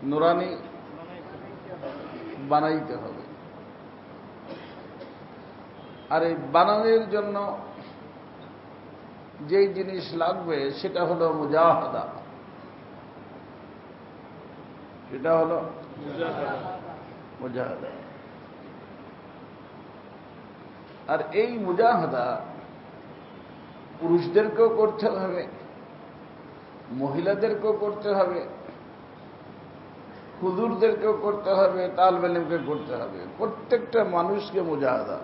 নুরানি বানাইতে হবে। আর এই বানানোর জন্য যেই জিনিস লাগবে সেটা হলো মুজাহাদা। সেটা হলো মুজাহাদা। আর এই মুজাহাদা পুরুষদেরকেও করতে হবে, মহিলাদেরকেও করতে হবে, হুজুরদেরকেও করতে হবে, তালেব ইলমকে করতে হবে, প্রত্যেকটা মানুষকে মুজাহাদা।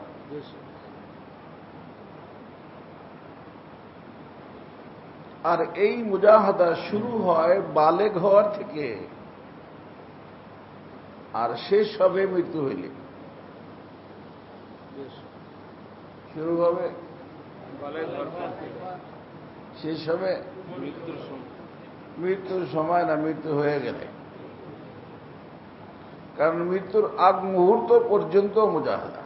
আর এই মুজাহাদা শুরু হয় বালেগ হওয়ার থেকে, আর শেষ হবে মৃত্যু হইলে। শুরু হবে শেষ হবে মৃত্যুর সময় না, মৃত্যু হয়ে গেলে। কারণ মৃত্যুর আগ মুহূর্ত পর্যন্ত মুজাহাদা,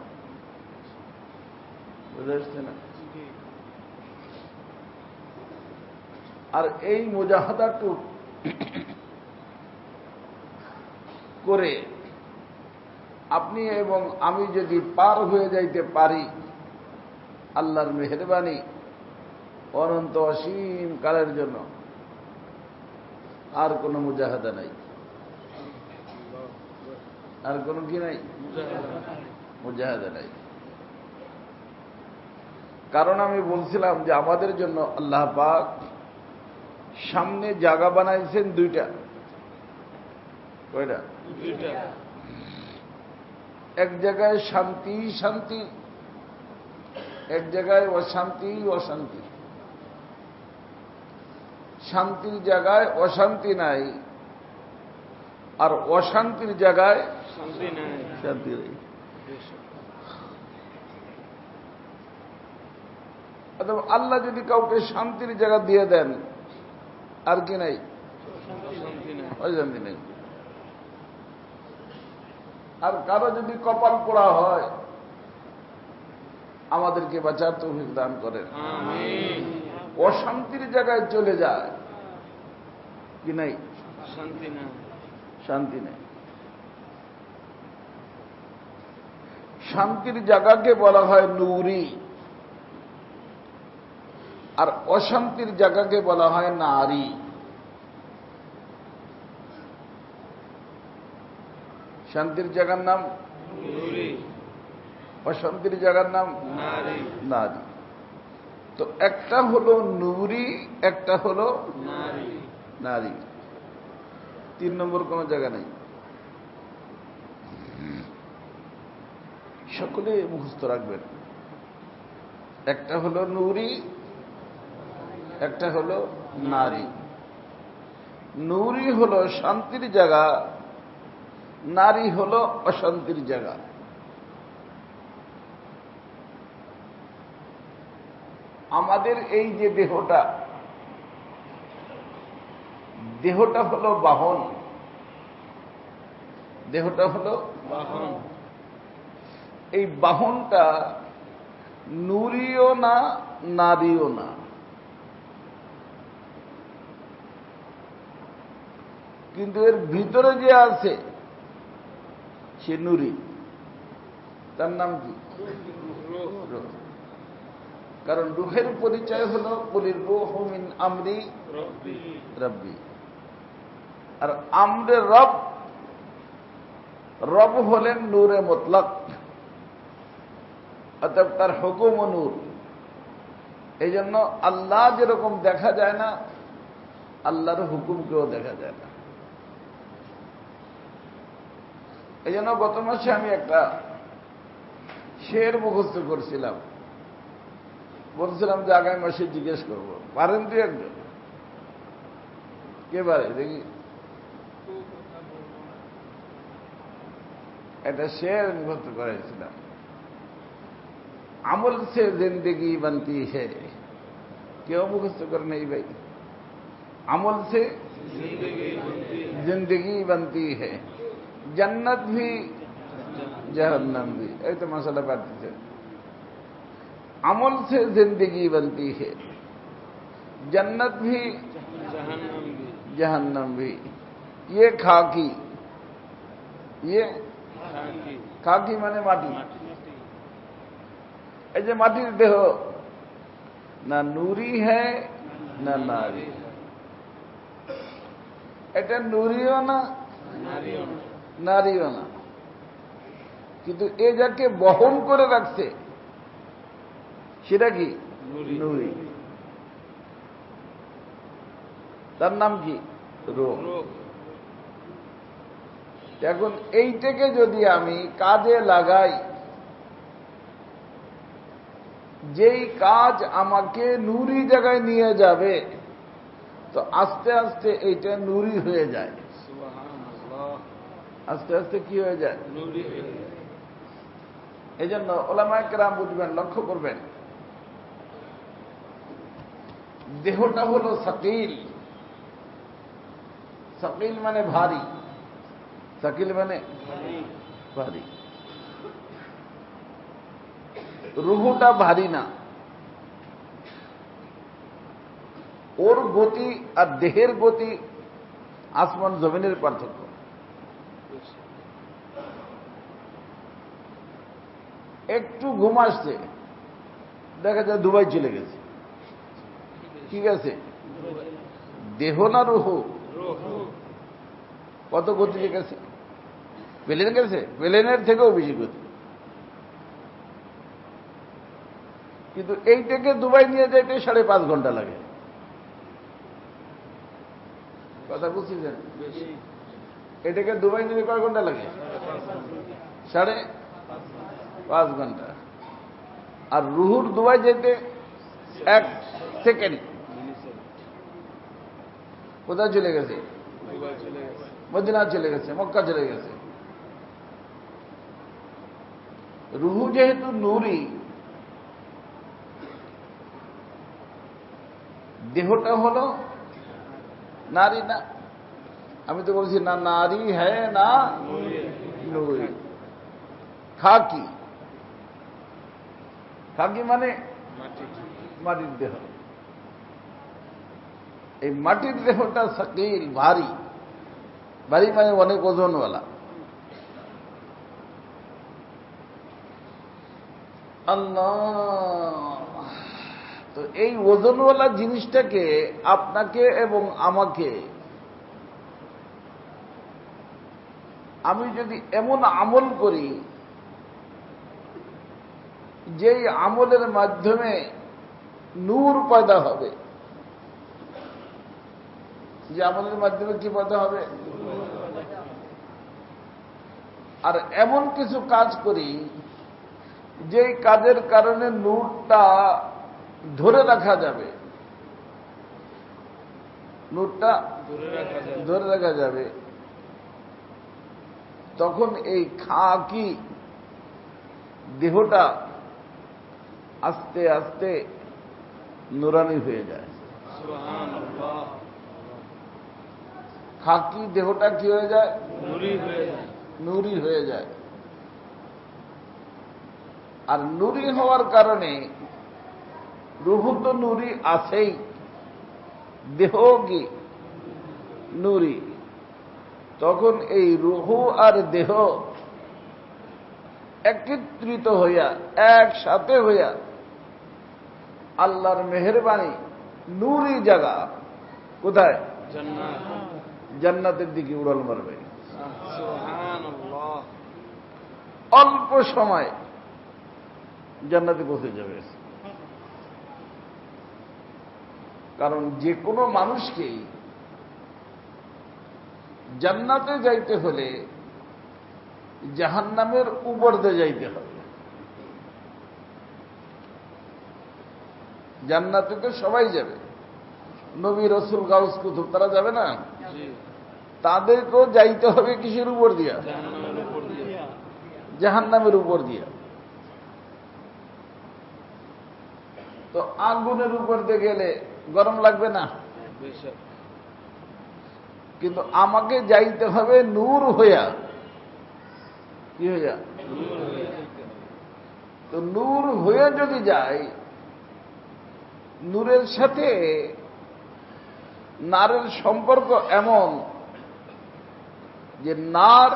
বুঝতে পারছে না? আর এই মুজাহাদাটু করে আপনি এবং আমি যদি পার হয়ে যাইতে পারি, আল্লাহর মেহেরবানি অনন্ত অসীম কালের জন্য, আর কোন মুজাহাদা নাই। আর কোন কি নাই? মুজাহাদা নাই। কারণ আমি বলছিলাম যে আমাদের জন্য আল্লাহ পাক সামনে জায়গা বানাইছেন দুইটা। কয়টা? এক জায়গায় শান্তি শান্তি, এক জায়গায় অশান্তি অশান্তি। শান্তির জায়গায় অশান্তি নাই, আর অশান্তির জায়গায় শান্তি নেই। আল্লাহ যদি কাউকে শান্তির জায়গা দিয়ে দেন, আর কি নাই? অশান্তি নেই। আর কারো যদি কপাল পোড়া হয়, আমাদেরকে বাঁচার তৌফিক দান করেন। অশান্তির জায়গায় চলে যায়, কি নাই? শান্তি নাই, শান্তি নেই। শান্তির জায়গাকে বলা হয় নূরি, আর অশান্তির জায়গাকে বলা হয় নারী। শান্তির জায়গার নাম নূরি, অশান্তির জায়গার নাম নারী। তো একটা হলো নূরি, একটা হলো নারী। 3 নম্বর কোন জায়গা নেই। সকলে মুখস্থ রাখবেন। একটা হলো নূরি, একটা হলো নারী। নূরি হলো শান্তির জায়গা, নারী হলো অশান্তির জায়গা। আমাদের এই যে দেহটা, দেহটা হলো বাহন। দেহটা হলো বাহন। এই বাহনটা নূরিও না, নারীও না। কিন্তু এর ভিতরে যে আছে সে নূরি। তার নাম কি? কারণ রূহের পরিচয় হলো কুলির রূহু মিন আমরি রাব্বি। আর আমরে রব, রব হলেন নূরে মুতলাক, অর্থাৎ তার হুকুম ও নূর। এই জন্য আল্লাহ যেরকম দেখা যায় না, আল্লাহর হুকুমকেও দেখা যায় না। এই জন্য গত মাসে আমি একটা শের মুখস্থ করছিলাম, বলছিলাম যে আগামী মাসে জিজ্ঞেস করবো। পারেন তুই একজন? কে পারে দেখি? একটা শের মুখস্থ করাইছিলাম, আমল সে জিন্দগি বানতি হে। কেউ মুখস্থ করে নেই ভাই। আমল সে জিন্দগি বানতি হে, जन्नत भी जहन्नम भी। এই তো মশলা পাঠিয়েছে। আমল से जिंदगी बनती है, जन्नत भी जहन्नम भी। ইয়ে খাকি, ইয়ে খাকি মানে মাটি। এই যে মাটির দেহ, না নুরি হ্যায় না নারী, এটা নুরিও না নারীও না, কিন্তু এ যাকে বহন করে রাখছে সেটা কি নুরি, তার নাম কি রূহ। এখন এইটাকে যদি আমি কাজে লাগাই, যেই কাজ আমাকে নুরি জায়গায় নিয়ে যাবে, তো আস্তে আস্তে এইটা নুরি হয়ে যায়। আস্তে আস্তে কি হয়ে যায়? এই জন্য ওলামায়ে কেরাম বুঝবেন, লক্ষ্য করবেন, দেহটা হলো সাকিল। সাকিল মানে ভারী, সাকিল মানে ভারী। রুহটা ভারী না। ওর গতি আর দেহের গতি আসমান জমিনের পার্থক্য। একটু ঘুম আসছে, দেখা যায় দুবাই চলে গেছে। ঠিক আছে, দেহ না রুহ? কত গতিতে গেছে? প্লেন গেছে, প্লেনের থেকেও বেশি গতি। কিন্তু এইটাকে দুবাই নিয়ে যাইতে 5.5 ঘন্টা লাগে। কথা বুঝছেন? এটাকে দুবাই নিয়ে কয় ঘন্টা লাগে? 5.5 ঘন্টা। আর রুহুর দুবাই যেতে 1 সেকেন্ড। কোথায় চলে গেছে? মদিনা চলে গেছে, মক্কা চলে গেছে। রুহু যেহেতু নূরি, দেহটা হলো নারী না। আমি তো বলছি না নারী হ্যায় না নূরি। খাকি, খাকি মানে মাটির দেহ। এই মাটির দেহটা সাকিল, ভারী। ভারী মানে অনেক ওজনওয়ালা। আল্লাহ, তো এই ওজনওয়ালা জিনিসটাকে আপনাকে এবং আমাকে আমি যদি এমন আমল করি, যেই আমলের মাধ্যমে নূর পয়দা হবে, যে আমলের মাধ্যমে কি পয়দা হবে, আর এমন কিছু কাজ করি যেই কাজের কারণে নূরটা ধরে রাখা যাবে, নূরটা ধরে রাখা যাবে, তখন এই খাকি দেহটা আস্তে আস্তে নুরানি হয়ে যায়। খাকি দেহটা কি হয়ে যায়? নুরি হয়ে যায়। আর নুরি হওয়ার কারণে রুহু তো নুরি আছেই, দেহ কি নুরি। তখন এই রুহু আর দেহ একত্রিত হইয়া, একসাথে হইয়া আল্লাহর মেহেরবানি নুরি জায়গা কোথায়? জান্নাতের দিকে উড়াল মারবে। অল্প সময় জান্নাতে পৌঁছে যাবে। কারণ যে কোনো মানুষকেই জান্নাতে যাইতে হলে জাহান্নামের উপর দিয়ে যাইতে হবে। জান্নাতে তো সবাই যাবে, নবী রসুল গাউস কুতুব তারা যাবে না? তাদেরকেও যাইতে হবে কিসের উপর দিয়া? জাহান্নামের উপর দিয়া। তো আগুনের উপর দিয়ে গেলে গরম লাগবে না? কিন্তু আমাকে যাইতে হবে নূর হইয়া। কি হইয়া? তো নূর হয়ে যদি যাই, নূরের সাথে নারের সম্পর্ক এমন যে নার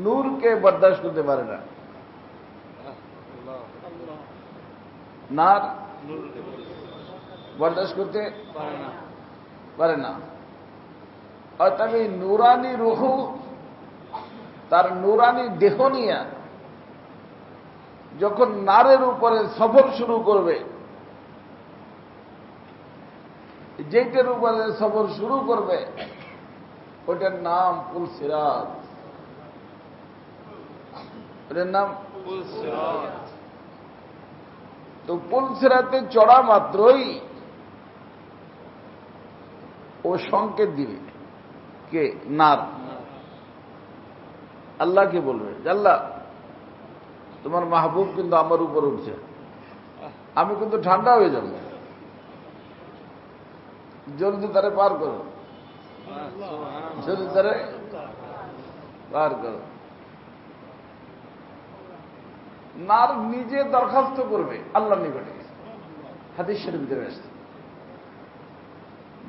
নূরকে বরদাস্ত করতে পারে না। নার বরদাস্ত করতে পারে না। অর্থাৎ এই নুরানি রুহু তার নুরানি দেহ নিয়ে যখন নারের উপরে সফর শুরু করবে, যেটার উপরে সফর শুরু করবে ওটার নাম পুলসিরাত। ওটার নাম পুলসিরাত। তো পুলসিরাতে চড়া মাত্রই ও সংকেত দিবে কে? নার। আল্লাহকে বলবে, আল্লাহ তোমার মাহবুব কিন্তু আমার উপর উঠছে, আমি কিন্তু ঠান্ডা হয়ে যাব, জলদি তারে পার করো, জলদি তারে পার করো। নার নিজে দরখাস্ত করবে আল্লাহর নিকটে। হাদিস শরীফের ভিতরে আসছে,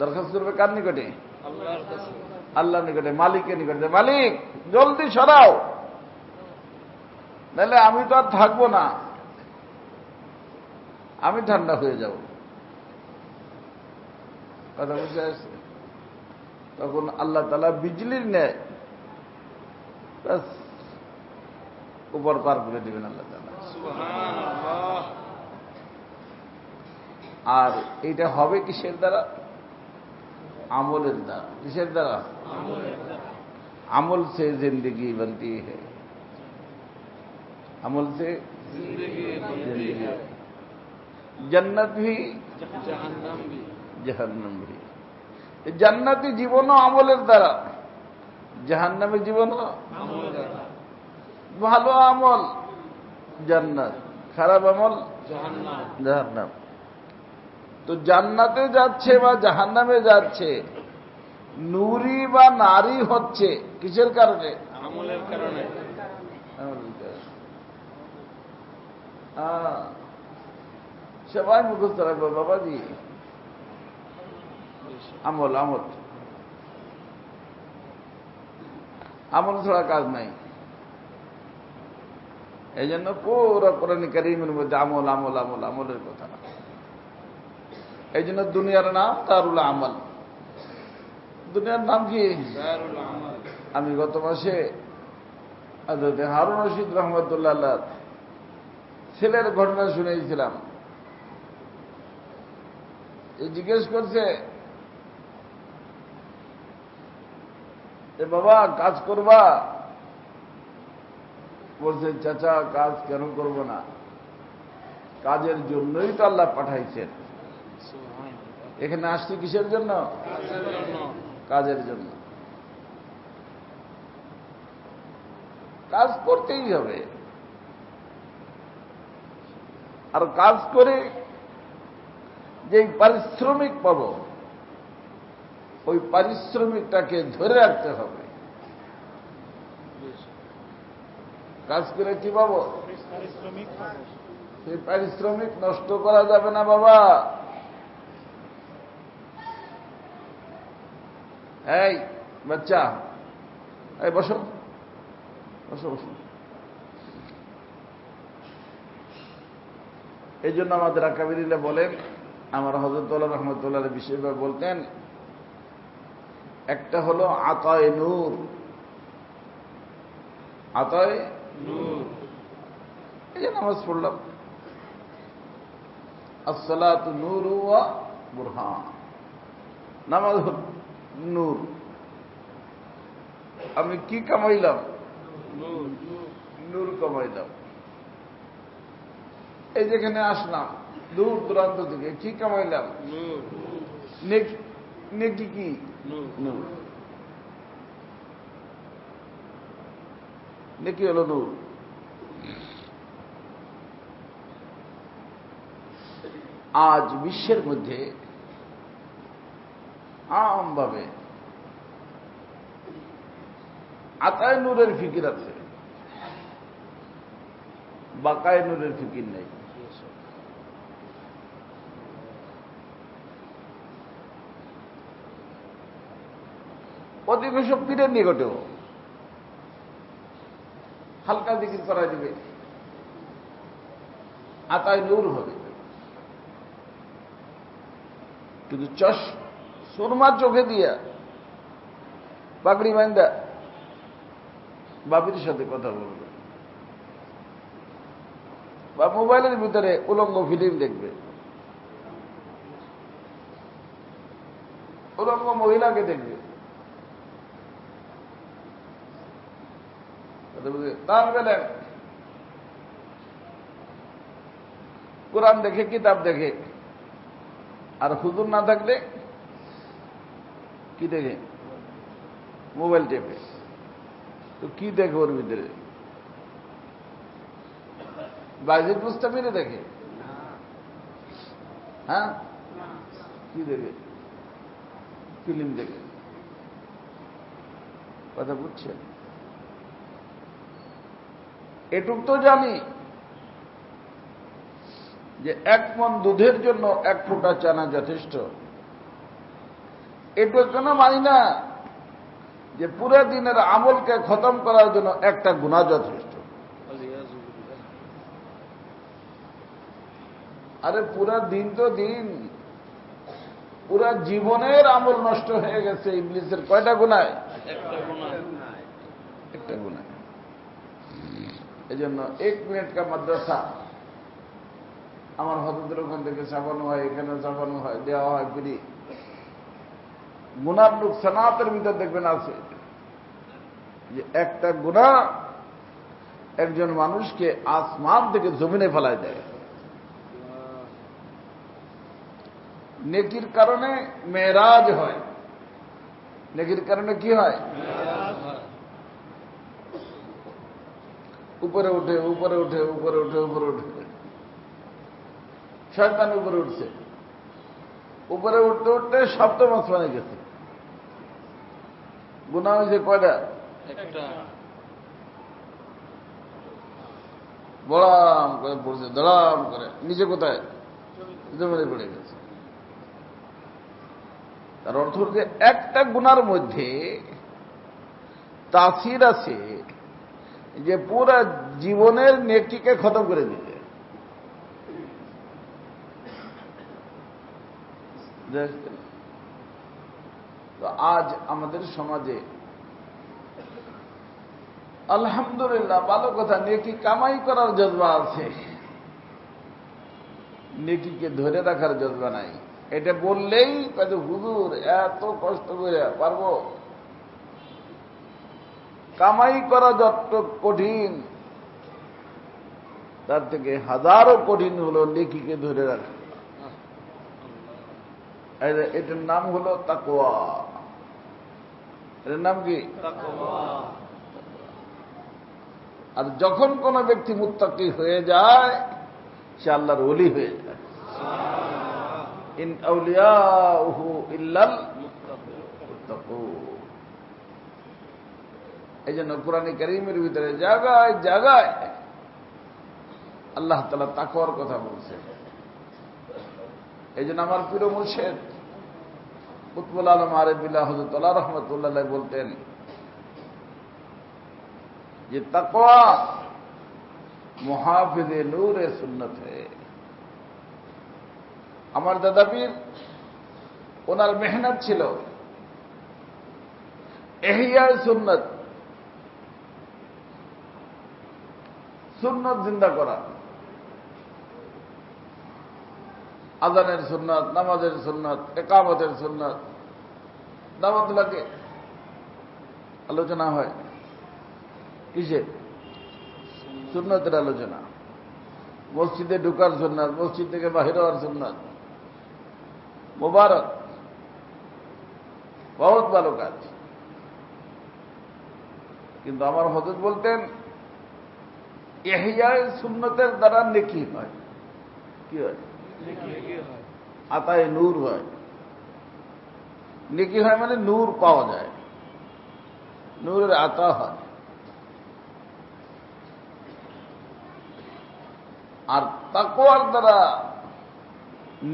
দরখাস্ত করবে কার নিকটে? আল্লাহর নিকটে, মালিকের নিকটে। মালিক জলদি সরাও, নাহলে আমি তো আর থাকবো না, আমি ঠান্ডা হয়ে যাব। কথা বুঝে আসছে? তখন আল্লাহ তাআলা বিজলির ন্যায় ব্যাস উপর পার করে দিবেন আল্লাহ তাআলা। আর এইটা হবে কিসের দ্বারা? আমলের দ্বারা। কিসের দ্বারা? আমল से जिंदगी बनती है, আমল से जिंदगी, जन्नत भी জাহান্নাম भी। জান্নাতি জীবনও আমলের দ্বারা, জাহান্নামের জীবনও আমলের দ্বারা। ভালো আমল জান্নাত, খারাপ আমল জাহান্নাম। তো জান্নাতে যাচ্ছে বা জাহান্নামে যাচ্ছে, নূরি বা নারী হচ্ছে কিসের কারণে? আমলের কারণে। সবাই মুখস্থ রাখবো বাবাজি, আমল আমল আমল ছাড়া কাজ নাই। এই জন্য পুরো কোরআন কারীমের মধ্যে আমল আমল আমল আমলের কথা। এই জন্য দুনিয়ার নাম দারুল আমল। দুনিয়ার নাম কি? দারুল আমল। আমি গত মাসে হযরত হারুন রশিদ রহমতুল্লাহ আলাইহ ছেলের ঘটনা শুনেছিলাম। জিজ্ঞেস করছে, বাবা কাজ করবা? বলছে, চাচা কাজ কেন করব না, কাজের জন্যই তো আল্লাহ পাঠাইছেন। এখানে আসছি কিসের জন্য? কাজের জন্য। কাজ করতেই হবে। আর কাজ করে যে পারিশ্রমিক পাব, ওই পারিশ্রমিকটাকে ধরে রাখতে হবে। কাজ করে কি পাবো? সেই পারিশ্রমিক নষ্ট করা যাবে না বাবা। এই বাচ্চা, এই বসো বসো বসো। এই জন্য আমাদের আকাবিরিরা বলেন, আমার হযরত রহমতুল্লাহ বিশেষভাবে বলতেন, একটা হলো আতায়ে নূর। আতায়ে নূর, এই যে নামাজ পড়লাম, আসসালাতু নূরু ওয়া বুরহান, নামাজ নূর। আমি কি কামাইলাম? নূর কামাইলাম। এই যেখানে আসলাম দূর দূরান্ত থেকে, কি কামাইলাম? নেকি কি? নূর। নেকি হলো নূর। আজ বিশ্বের মধ্যে আমভাবে আতায়ে নূরের ফিকির আছে, বাকায়ে নূরের ফিকির নেই। অধিকাংশ পীরের নিকটেও হালকা জিকির করা দিবে, আতায় নূর হবে। কিন্তু সুরমা চোখে দিয়া পাগড়ি বান্ধা বাবির সাথে কথা বলবে, বা মোবাইলের ভিতরে উলঙ্গ ফিল্ম দেখবে, উলঙ্গ মহিলাকে দেখবে, তার বেলা কোরআন দেখে, কিতাব দেখে, আর হুজুর না থাকলে কি দেখে? মোবাইল টেপে। তো কি দেখে ওর ভিতরে? বাজিদ মুস্তাফিরে দেখে? হ্যাঁ, কি দেখে? ফিল্ম দেখে। কথা বুঝছেন? এটুক তো জানি যে 1 মণ দুধের জন্য 1 ফোঁটা চানা যথেষ্ট। এটুক কেন মানি না যে পুরো দিনের আমলকে খতম করার জন্য একটা গুনাহ যথেষ্ট। আরে পুরা দিন তো দিন, পুরা জীবনের আমল নষ্ট হয়ে গেছে ইবলিসের কয়টা গুনায়? একটা গুনায়। এই জন্য 1 মিনিট কা মাদ্রাসা আমার হযরতের ওখান থেকে ছাপানো হয়, এখানে ছাপানো হয়, দেওয়া হয় ফ্রি। গুনার লোক সানাতের ভিতর দেখবেন আছে যে একটা গুনাহ একজন মানুষকে আসমান থেকে জমিনে ফেলায় দেয়। নেকির কারণে মেরাজ হয়। নেকির কারণে কি হয়? উপরে উঠে, উপরে উঠে, উপরে উঠে, উপরে উঠে। শয়তান উপরে উঠছে, উপরে উঠতে উঠতে সপ্তম আসমানে গেছে। গুনাহ হয়েছে কয়টা? বড়াম করে পড়ছে, ধড়াম করে। নিচে কোথায়? জমিনে পড়ে গেছে। তার অর্থ যে একটা গুনার মধ্যে তাসির আছে যে পুরা জীবনের নেকিকে খতম করে দিবে। তো আজ আমাদের সমাজে আলহামদুলিল্লাহ ভালো কথা, নেকি কামাই করার জজবা আছে, নেকিকে ধরে রাখার জজবা নাই। এটা বললেই হুজুর এত কষ্ট করে পারবো? কামাই করা যত কঠিন তার থেকে হাজারো কঠিন হলো নেকিকে ধরে রাখা। এটার নাম হলো তাকওয়া। এটার নাম কি? আর যখন কোন ব্যক্তি মুত্তাকি হয়ে যায় সে আল্লাহর ওলি হয়ে যায়। ইন আউলিয়াহু ইল্লাল মুত্তাকুন। এই জন্য কোরআন কারীমের ভিতরে জায়গায় জায়গায় আল্লাহ তাআলা তাকওয়ার কথা বলছেন। এই জন্য আমার প্রিয় মুর্শিদ কুতুবুল আলম আরিফ বিল্লাহ হযরত আলা রাহমাতুল্লাহ আলাইহি বলতেন যে তাকওয়া মুহাফিজে নূরে সুন্নত है। আমার দাদা পীর, ওনার মেহনত ছিল ইহইয়ায়ে সুন্নত, সুন্নত জিন্দা করা। আযানের সুন্নত, নামাজের সুন্নত, ইকামতের সুন্নত, দাওয়াত লাগে আলোচনা হয়। কিসে? সুন্নতের আলোচনা। মসজিদে ঢুকার সুন্নাত, মসজিদ থেকে বাহির হওয়ার সুন্নাত। মুবারক, বহুত ভালো কাজ। কিন্তু আমার হযরত বলতেন ইহইয়ায়ে সুন্নতের দ্বারা নেকি হয়। কি হয়? আতায়ে নূর হয়। নেকি হয় মানে নূর পাওয়া যায়, নূরের আতা হয়। আর তাকওয়ার দ্বারা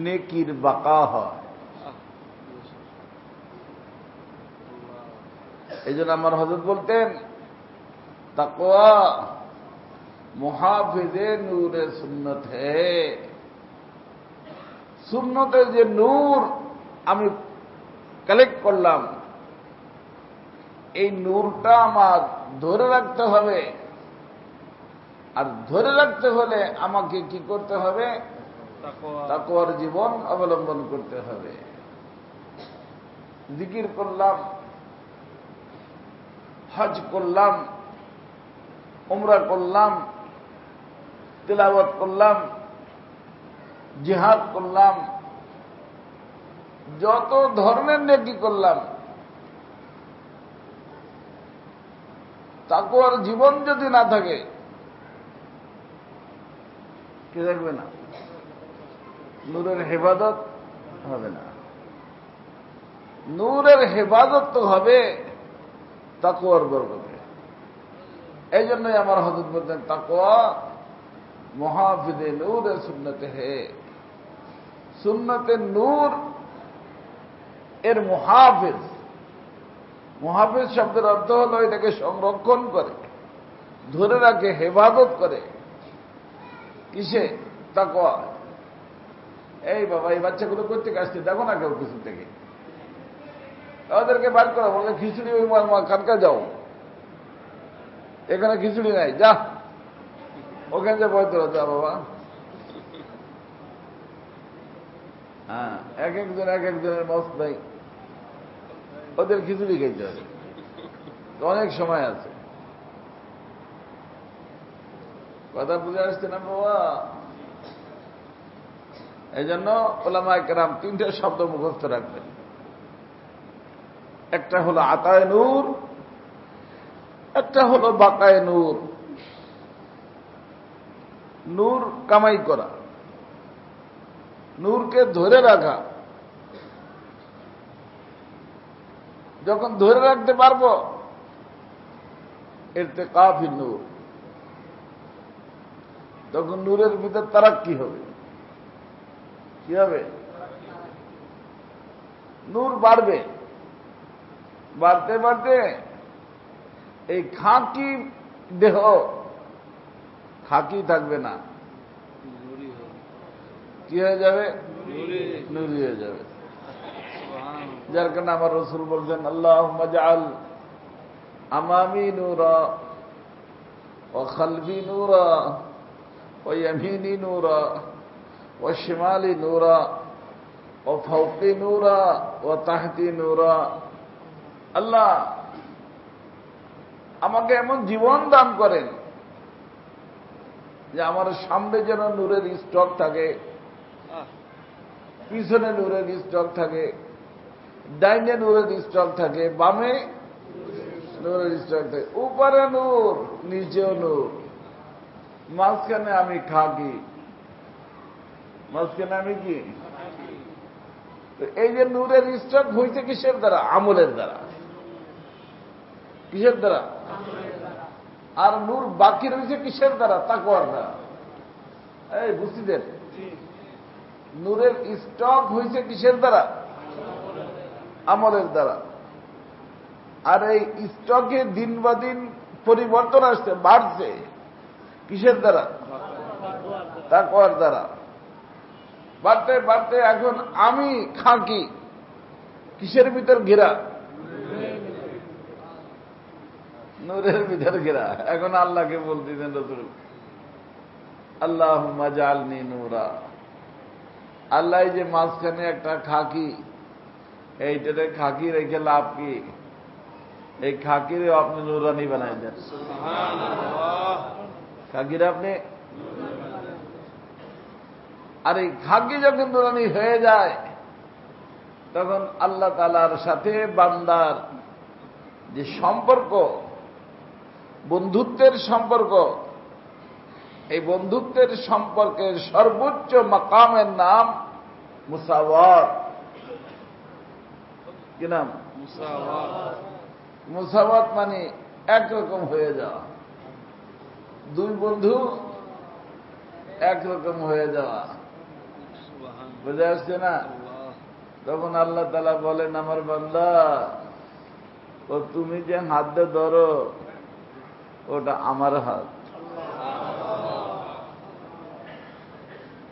নেকির বাকা হয়। এই জন্য আমার হযরত বলতেন তাকওয়া মুহাফিজে নূরে সুন্নত হে। সুন্নতের যে নূর আমি কালেক্ট করলাম, এই নূরটা আমার ধরে রাখতে হবে। আর ধরে রাখতে হলে আমাকে কি করতে হবে? তাকওয়ার জীবন অবলম্বন করতে হবে। জিকির করলাম, হজ করলাম, উমরা করলাম, তিলাওয়াত করলাম, জিহাদ করলাম, যত ধরনের নেকি করলাম, তাকওয়ার জীবন যদি না থাকে কে দেখবে না? নূরের হেফাজত হবে না। নূরের হেফাজত তো হবে তাকওয়ার বরকতে। এই জন্যই আমার হযরত বলতেন তাকওয়া মুহাফিজে নূরে সুন্নতে হে। সুন্নতে নূর এর মুহাফিজ, মুহাফিজ শব্দের অর্থ হল এটাকে সংরক্ষণ করে, ধরে রাখে, হেফাজত করে। কিসে? তাকওয়া। এই বাবা, এই বাচ্চাগুলো কোথেকে আসছে দেখো না, কেউ কিছু থেকে ওদেরকে বার করা, বলে খিচুড়ি ওই খানকা যাও, এখানে খিচুড়ি নাই, যা ওখানে যে বলতে যা বাবা। হ্যাঁ, এক একজন এক একজনের মস্ত নাই, ওদের খিচুড়ি খেতে হবে, অনেক সময় আছে। কথা বুঝে আসছে না বাবা? এই জন্য ওলামায়ে কেরাম তিনটে শব্দ মুখস্থ রাখবেন। একটা হলো আতায়ে নূর, একটা হলো বাকায়ে নূর। নূর কামাই করা, নূরকে ধরে রাখা। যখন ধরে রাখতে পারবো ইরতিকাফি নূর, তখন নূরের ভিতর তারাক্কি হবে। কি হবে? নূর বাড়বে, বাড়তে বাড়তে এই খাঁকি দেহ খাঁকি থাকবে না, কি হয়ে যাবে? নূরি হয়ে যাবে। যার কারণে আমার রাসূল বলছেন আল্লাহুম্মা জাআল আমামি নূরা ওয়া খালফি নূরা ওয়া ইয়ামিনি নূরা ওয়া শিমালি নূরা ওয়া ফাওকি নূরা ওয়া তাহতি নূরা। আল্লাহ আমাকে এমন জীবন দান করেন যে আমার সামনে যেন নূরের স্টক থাকে, পিছনে নূরের স্টক থাকে, ডাইনে নূরের স্টক থাকে, বামে নূরের স্টক থাকে, উপরে নূর, নিচেও নূর, মাঝখানে আমি খাকি। মাঝখানে আমি কি? এই যে নূরের স্টক হইছে কিসের দ্বারা? আমলের দ্বারা। কিসের দ্বারা? আর নূর বাকি রয়েছে কিসের দ্বারা? তাকওয়ার দ্বারা। এই বুঝছিলেন? নূরের স্টক হয়েছে কিসের দ্বারা? আমলের দ্বারা। আর এই স্টকে দিন বা দিন পরিবর্তন আসছে, বাড়ছে কিসের দ্বারা? তাকওয়ার দ্বারা। বাড়তে বাড়তে এখন আমি খাকি কিসের ভিতর ঘেরা? নূরের ভিতর ঘেরা। এখন আল্লাহকে বলতেছেন রাসূল আল্লাহুম্মা জাআলনি নূরা। আল্লাহ যে মাঝখানে একটা খাকি, এইটাতে খাকি রেখে লাভ কি? এই খাকিরে আপনি নূরানি বানাই দেন। খাকিরে আপনি, আর এই খাকি যখন নূরানি হয়ে যায় তখন আল্লাহ তাআলার সাথে বান্দার যে সম্পর্ক, বন্ধুত্বের সম্পর্ক, এই বন্ধুত্বের সম্পর্কের সর্বোচ্চ মাকামের নাম মুসাওয়াত। কি নাম? মুসাওয়াত। মুসাওয়াত মানে একরকম হয়ে যাওয়া, দুই বন্ধু একরকম হয়ে যাওয়া। বুঝে আসছে না? তখন আল্লাহ তাআলা বলেন আমার বান্দা ও তুমি যে হাত দিয়ে ধরো ওটা আমার হাত,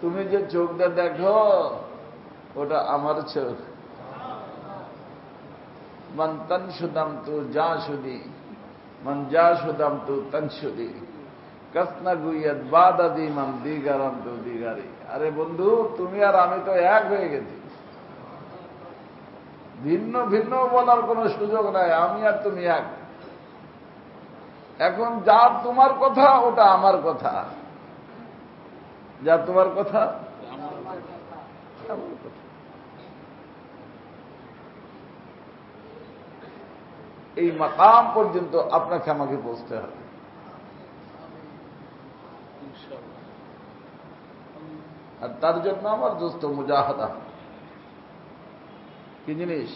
তুমি যে চোখ দিয়ে দেখো ওটা আমার চোখ। মান তন সুদাম তু যা সুদি, মান যা সুদাম তু তন সুদি, কসনা গুইয়ত বাদাদি মান দিগারাম তু দিগারি। আরে বন্ধু, তুমি আর আমি তো এক হয়ে গেছি, ভিন্ন ভিন্ন বলার কোনো সুযোগ নাই, আমি আর তুমি এক। এখন যা তোমার কথা ওটা আমার কথা, যা তোমার কথা আমার কথা। এই মাকাম পর্যন্ত আপনাকে আমাকে পৌঁছতে হবে। আর তার জন্য আমার দোস্ত মুজাহাদা। কি জিনিস?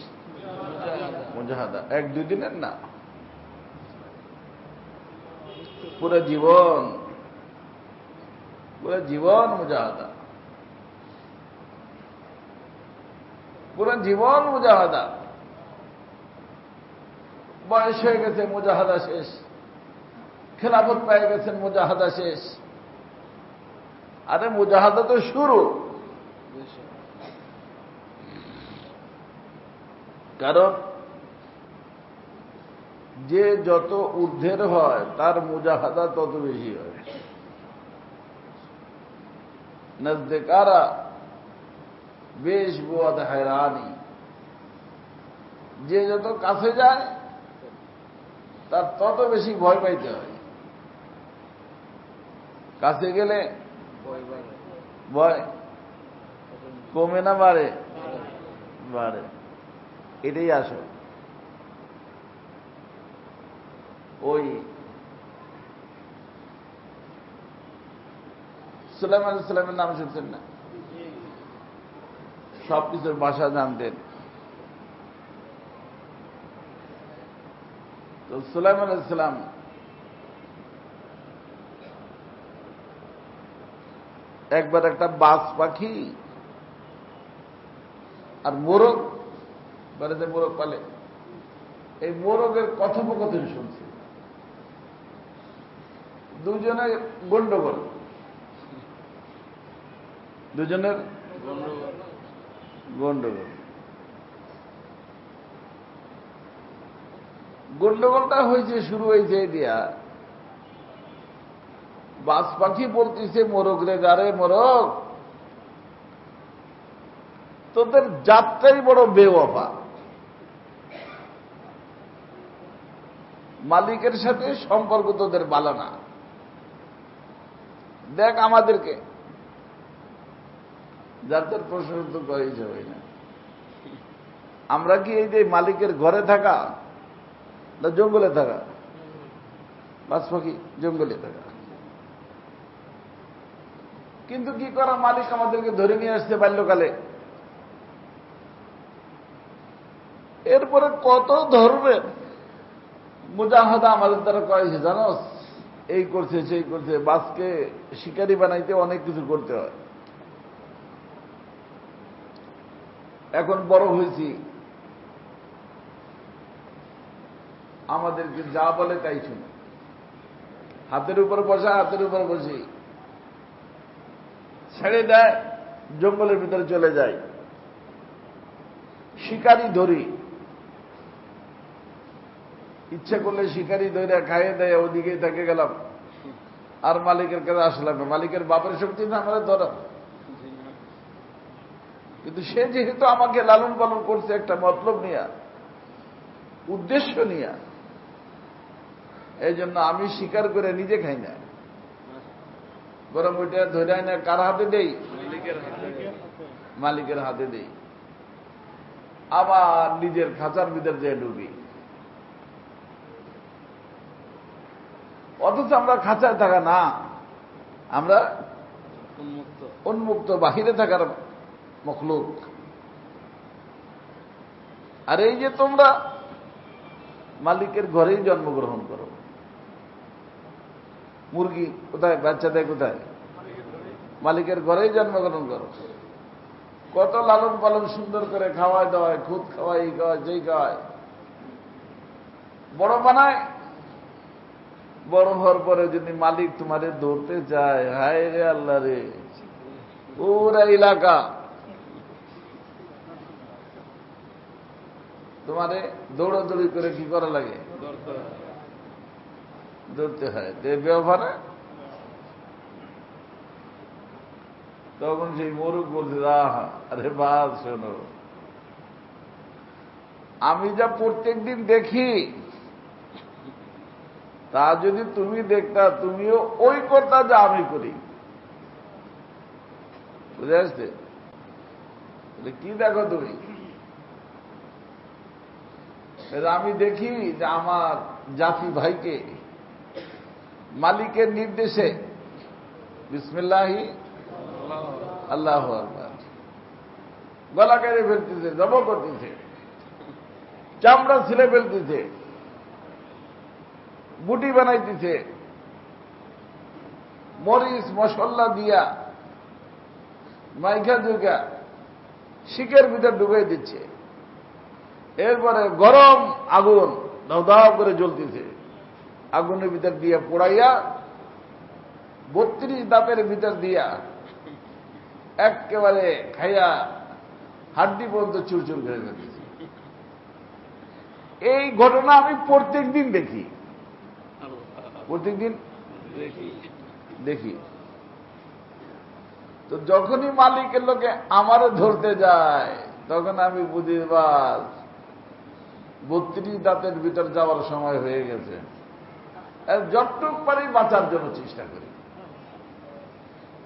মুজাহাদা। এক দুই দিনের না, পুরো জীবন, পুরো জীবন মুজাহাদা, পুরো জীবন মুজাহাদা। বয়স হয়ে গেছে, মুজাহাদা শেষ। খেলাফত পেয়ে গেছেন, মুজাহাদা শেষ। আরে মুজাহাদা তো শুরু। কারণ যে যত ঊর্ধ্বের হয় তার মুজাহাদা তত বেশি হয়। নজদেকারা বেশ বুয়াদ हैरानी, যে যত কাছে যায় তার তত বেশি ভয় পাইতে হয়। কাছে গেলে ভয় কমে না বাড়ে? বাড়ে। এটাই আসল। ওই সুলাইমান আলাইহিস সালামের নাম শুনছেন না? সবকিছুর ভাষা জানতেন। তো সুলাইমান আলাইহিস সালাম একবার একটা বাজ পাখি আর মোরগ, বাড়িতে মোরগ পালে, এই মোরগের কথোপকথন শুনছে। দুজনের গন্ডগোল, দুজনের গন্ডগোল। গন্ডগোলটা হয়েছে, শুরু হয়েছে দিয়া বাজ পাখি বলতেছে মোরগ রে, গারে মোরগ, তোদের জাতটাই বড় বেওয়াফা, মালিকের সাথে সম্পর্ক তোদের ভালো না। দেখ আমাদেরকে, যাদের প্রশ্ন তো করেছে হয় না, আমরা কি এই যে মালিকের ঘরে থাকা না জঙ্গলে থাকা? বাজ পাখি জঙ্গলে থাকা। কিন্তু কি করা, মালিক আমাদেরকে ধরে নিয়ে আসছে বাল্যকালে। এরপরে কত ধরনের মুজাহাদা আমাদের দ্বারা করেছে জানো, এই করছে সেই করছে। বাজকে শিকারি বানাইতে অনেক কিছু করতে হয়। এখন বড় হয়েছি, আমাদেরকে যা বলে তাই শুনে। হাতের উপর বসা, হাতের উপর বসি, ছেড়ে দেয়, জঙ্গলের ভিতরে চলে যায়, শিকারি ধরি, ইচ্ছা করলে শিকারি ধরে খাইয়ে দেয়, ওদিকেই থেকে গেলাম, আর মালিকের কাছে আসলাম না। মালিকের বাপের শক্তি না আমরা ধরা। কিন্তু সে যেহেতু আমাকে লালন পালন করছে একটা মতলব নিয়া, উদ্দেশ্য নিয়া, এই জন্য আমি স্বীকার করে নিজে খাই না, বরং ওইটা ধরে না কার হাতে দেই? মালিকের হাতে দেই। আবার নিজের খাঁচার ভিতর যেয়ে ঢুকি। অথচ আমরা খাঁচায় থাকা না, আমরা উন্মুক্ত বাহিরে থাকার মখলুক। আর এই যে তোমরা মালিকের ঘরেই জন্মগ্রহণ করো, মুরগি কোথায় বাচ্চা দেয়? কোথায়? মালিকের ঘরেই জন্মগ্রহণ করো। কত লালন পালন সুন্দর করে খাওয়ায় দাওয়ায়, খুদ খাওয়াই, এই খাওয়ায়, যেই খাওয়ায়, বড় বানায়। বড় হওয়ার পরে যদি মালিক তোমারে ধরতে চায়, হায় রে আল্লাহ রে, পুরা এলাকা তোমারে দৌড়াদৌড়ি করে কি করা লাগে, ধরতে হয়। ব্যবহারে তখন সেই মোরগ বলছে, আরে বাস শোনো, আমি যা প্রত্যেকদিন দেখি তা যদি তুমি দেখতা, তুমিও ওই করতা যা আমি করি। বুঝে আসছে? কি দেখো তুমি? আমি দেখি যে আমার জাতি ভাইকে মালিকের নির্দেশে বিসমিল্লাহি আল্লাহু আকবার গলা কেটে ফেলতেছে, জব করতেছে, চামড়া ছিলে ফেলতেছে, বুটি বানাইতেছে, মরিচ মশলা দিয়া মাইখা দুইকা শিকের ভিতর ডুবাই দিচ্ছে। এরপরে গরম আগুন দাও দাও করে জ্বলতেছে, আগুনের ভিতর দিয়া পোড়াইয়া 32 দাঁতের ভিতর দিয়া একেবারে খাইয়া হাড্ডি পর্যন্ত চুরচুর করে ফেলতেছে। এই ঘটনা আমি প্রত্যেক দিন দেখি, প্রত্যেকদিন দেখি। তো যখনই মালিকের লোকে আমারও ধরতে যায়, তখন আমি বুঝি বাস 32 দাঁতের ভিতর যাওয়ার সময় হয়ে গেছে। যতটুক পারি বাঁচার জন্য চেষ্টা করি।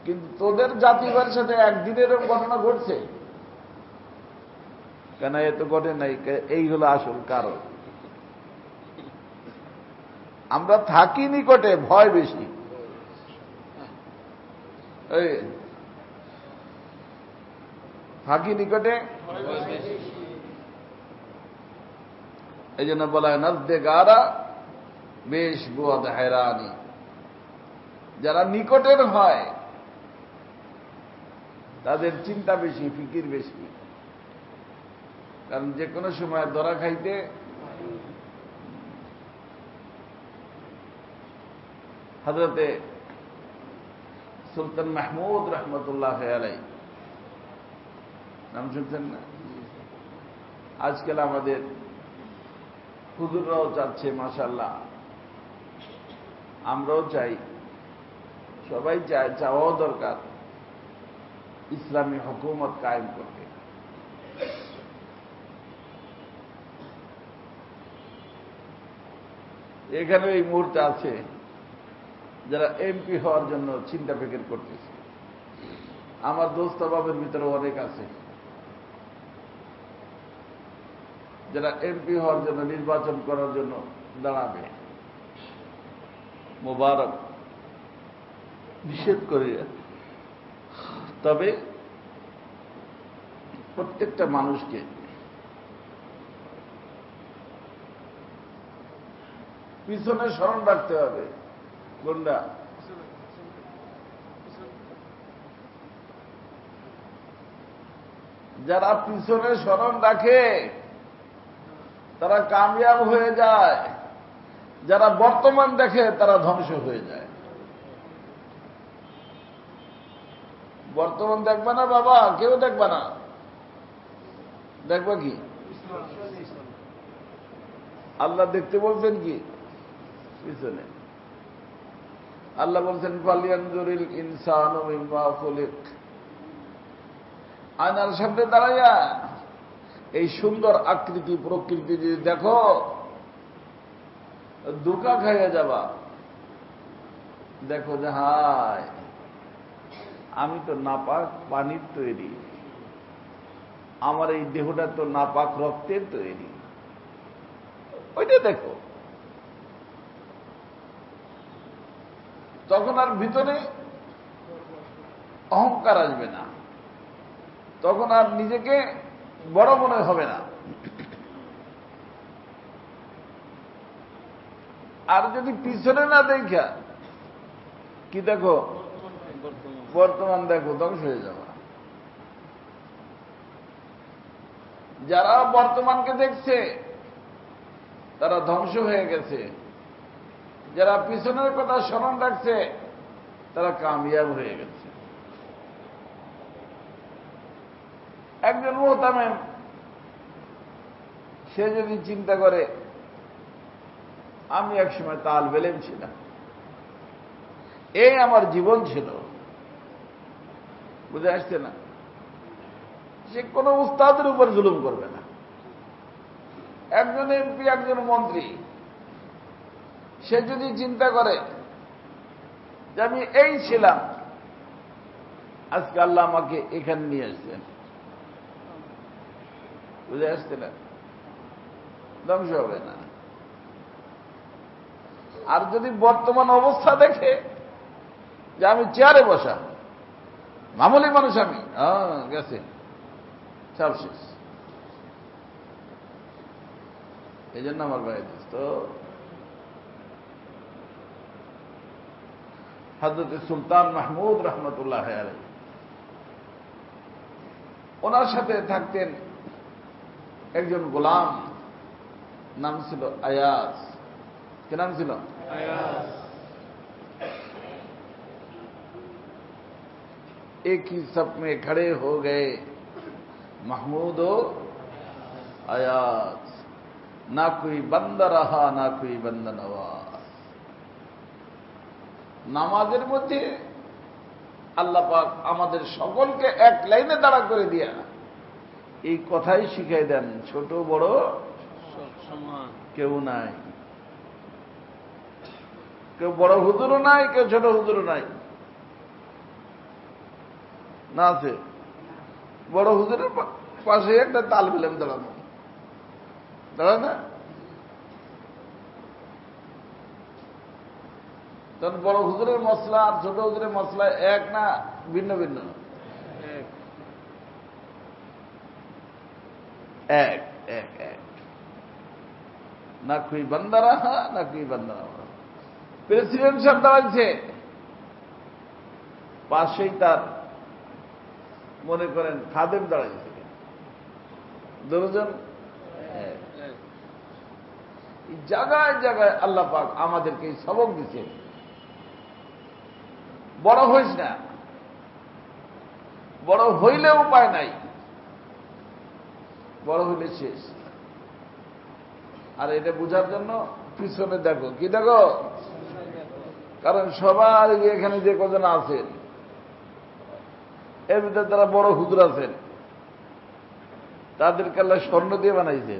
কিন্তু তোদের জাতিবার সাথে একদিনের ঘটনা ঘটছে কেন? এ তো ঘটে নাই। এই হলো আসল কারণ। আমরা থাকি নিকটে, ভয় বেশি। থাকি নিকটে, এই জন্য বলা হয় নজদে গারা বেশ বুয়াদ হেরানি। যারা নিকটের হয় তাদের চিন্তা বেশি, ফিকির বেশি। কারণ যে কোনো সময় ধরা খাইতে হযরতে সুলতান মাহমুদ রহমতুল্লাহ আলাইহি নাম শুনছেন না? আজকাল আমাদের হুজুররাও চাচ্ছে, মাশাআল্লাহ, আমরাও চাই, সবাই চায়, চাওয়াও দরকার ইসলামী হুকুমত কায়েম করতে। এখানে এই মুহূর্তে আছে যারা এমপি হওয়ার জন্য চিন্তা ফিকির করতেছে। আমার দোস্ত বাবের ভিতরে অনেক আছে যারা এমপি হওয়ার জন্য, নির্বাচন করার জন্য দাঁড়াবে। মোবারক, নিষেধ করি। তবে প্রত্যেকটা মানুষকে পিছনে স্মরণ রাখতে হবে। কোনটা? যারা পিছনে স্মরণ রাখে তারা কামিয়াব হয়ে যায়, যারা বর্তমান দেখে তারা ধ্বংস হয়ে যায়। বর্তমান দেখবে না বাবা, কেউ দেখবে না। দেখবে কি? আল্লাহ দেখতে বলছেন কি? পিছনে আল্লাহ বলছেন ফালিয়ানজুরিল ইনসানু মিম্মা খুলিক। আয়নার সামনে দাঁড়াইয়া এই সুন্দর আকৃতি প্রকৃতি যদি দেখো, ধোঁকা খাইয়া যাবা। দেখো যে হায়, আমি তো নাপাক পানির তৈরি, আমার এই দেহটা তো নাপাক রক্তের তৈরি। ওইটা দেখো। তখন আর ভিতরে অহংকার আসবে না, তখন আর নিজেকে বড় মনে হবে না। আর যদি পিছনে না দেখা কি দেখো, বর্তমান দেখো, ধ্বংস হয়ে যাবে। যারা বর্তমানকে দেখছে তারা ধ্বংস হয়ে গেছে, যারা পিছনের কথা স্মরণ রাখছে তারা কামিয়াব হয়ে গেছে। একজন মুহতামিম সে যদি চিন্তা করে আমি একসময় তালিবে ইলম ছিলাম, এই আমার জীবন ছিল, বুঝে আসছে না? সে কোনো উস্তাদের উপর জুলুম করবে না। একজন এমপি, একজন মন্ত্রী, সে যদি চিন্তা করে যে আমি এই ছিলাম, আজকে আল্লাহ আমাকে এখানে নিয়ে আসছেন, বুঝে আসছে না? ধ্বংস হবে না। আর যদি বর্তমান অবস্থা দেখে যে আমি চেয়ারে বসা মামুলি মানুষ, আমি গেছে সব শেষ। এই জন্য আমার ভাই তো হযরত সুলতান মাহমুদ রহমতুল্লাহ আলাইহি, ওনার সাথে থাকতেন একজন গোলাম, নাম ছিল আয়াস। কি নাম ছিল? আয়াস। एक ही सफ में खड़े हो गए महमूद ও আয়াস, না कोई बंदा रहा ना कोई बंदा नवाज। নামাজের মধ্যে আল্লাহ পাক আমাদের সকলকে এক লাইনে দাঁড়া করে দিয়া এই কথাই শিখাই দেন, ছোট বড় সমান, কেউ নাই, কেউ বড় হুজুরও নাই, কেউ ছোট হুজুরও নাই। না আছে বড় হুজুরের পাশে একটা তালিবে ইলম দাঁড়ানো, দাঁড়ায় না? তখন বড় হুজুরের মশলা আর ছোট হুজুরের মশলা এক না ভিন্ন ভিন্ন? এক এক এক। না কুই বান্দা রাহা না কুই বান্দা রাহা। প্রেসিডেন্ট সাহেব দাঁড়াচ্ছে, পাশেই তার মনে করেন খাদেম দাঁড়াইছে, দুজন। জায়গায় জায়গায় আল্লাহ পাক আমাদেরকে সবক দিচ্ছে, বড় হইস না, বড় হইলে উপায় নাই, বড় হইলে শেষ। আর এটা বোঝার জন্য পিছনে দেখো, কি দেখো? কারণ সবার এখানে যে কজন আছেন এর ভিতরে তারা বড় হুজুর আছেন, তাদেরকে আল্লাহ স্বর্ণ দিয়ে বানাইছে,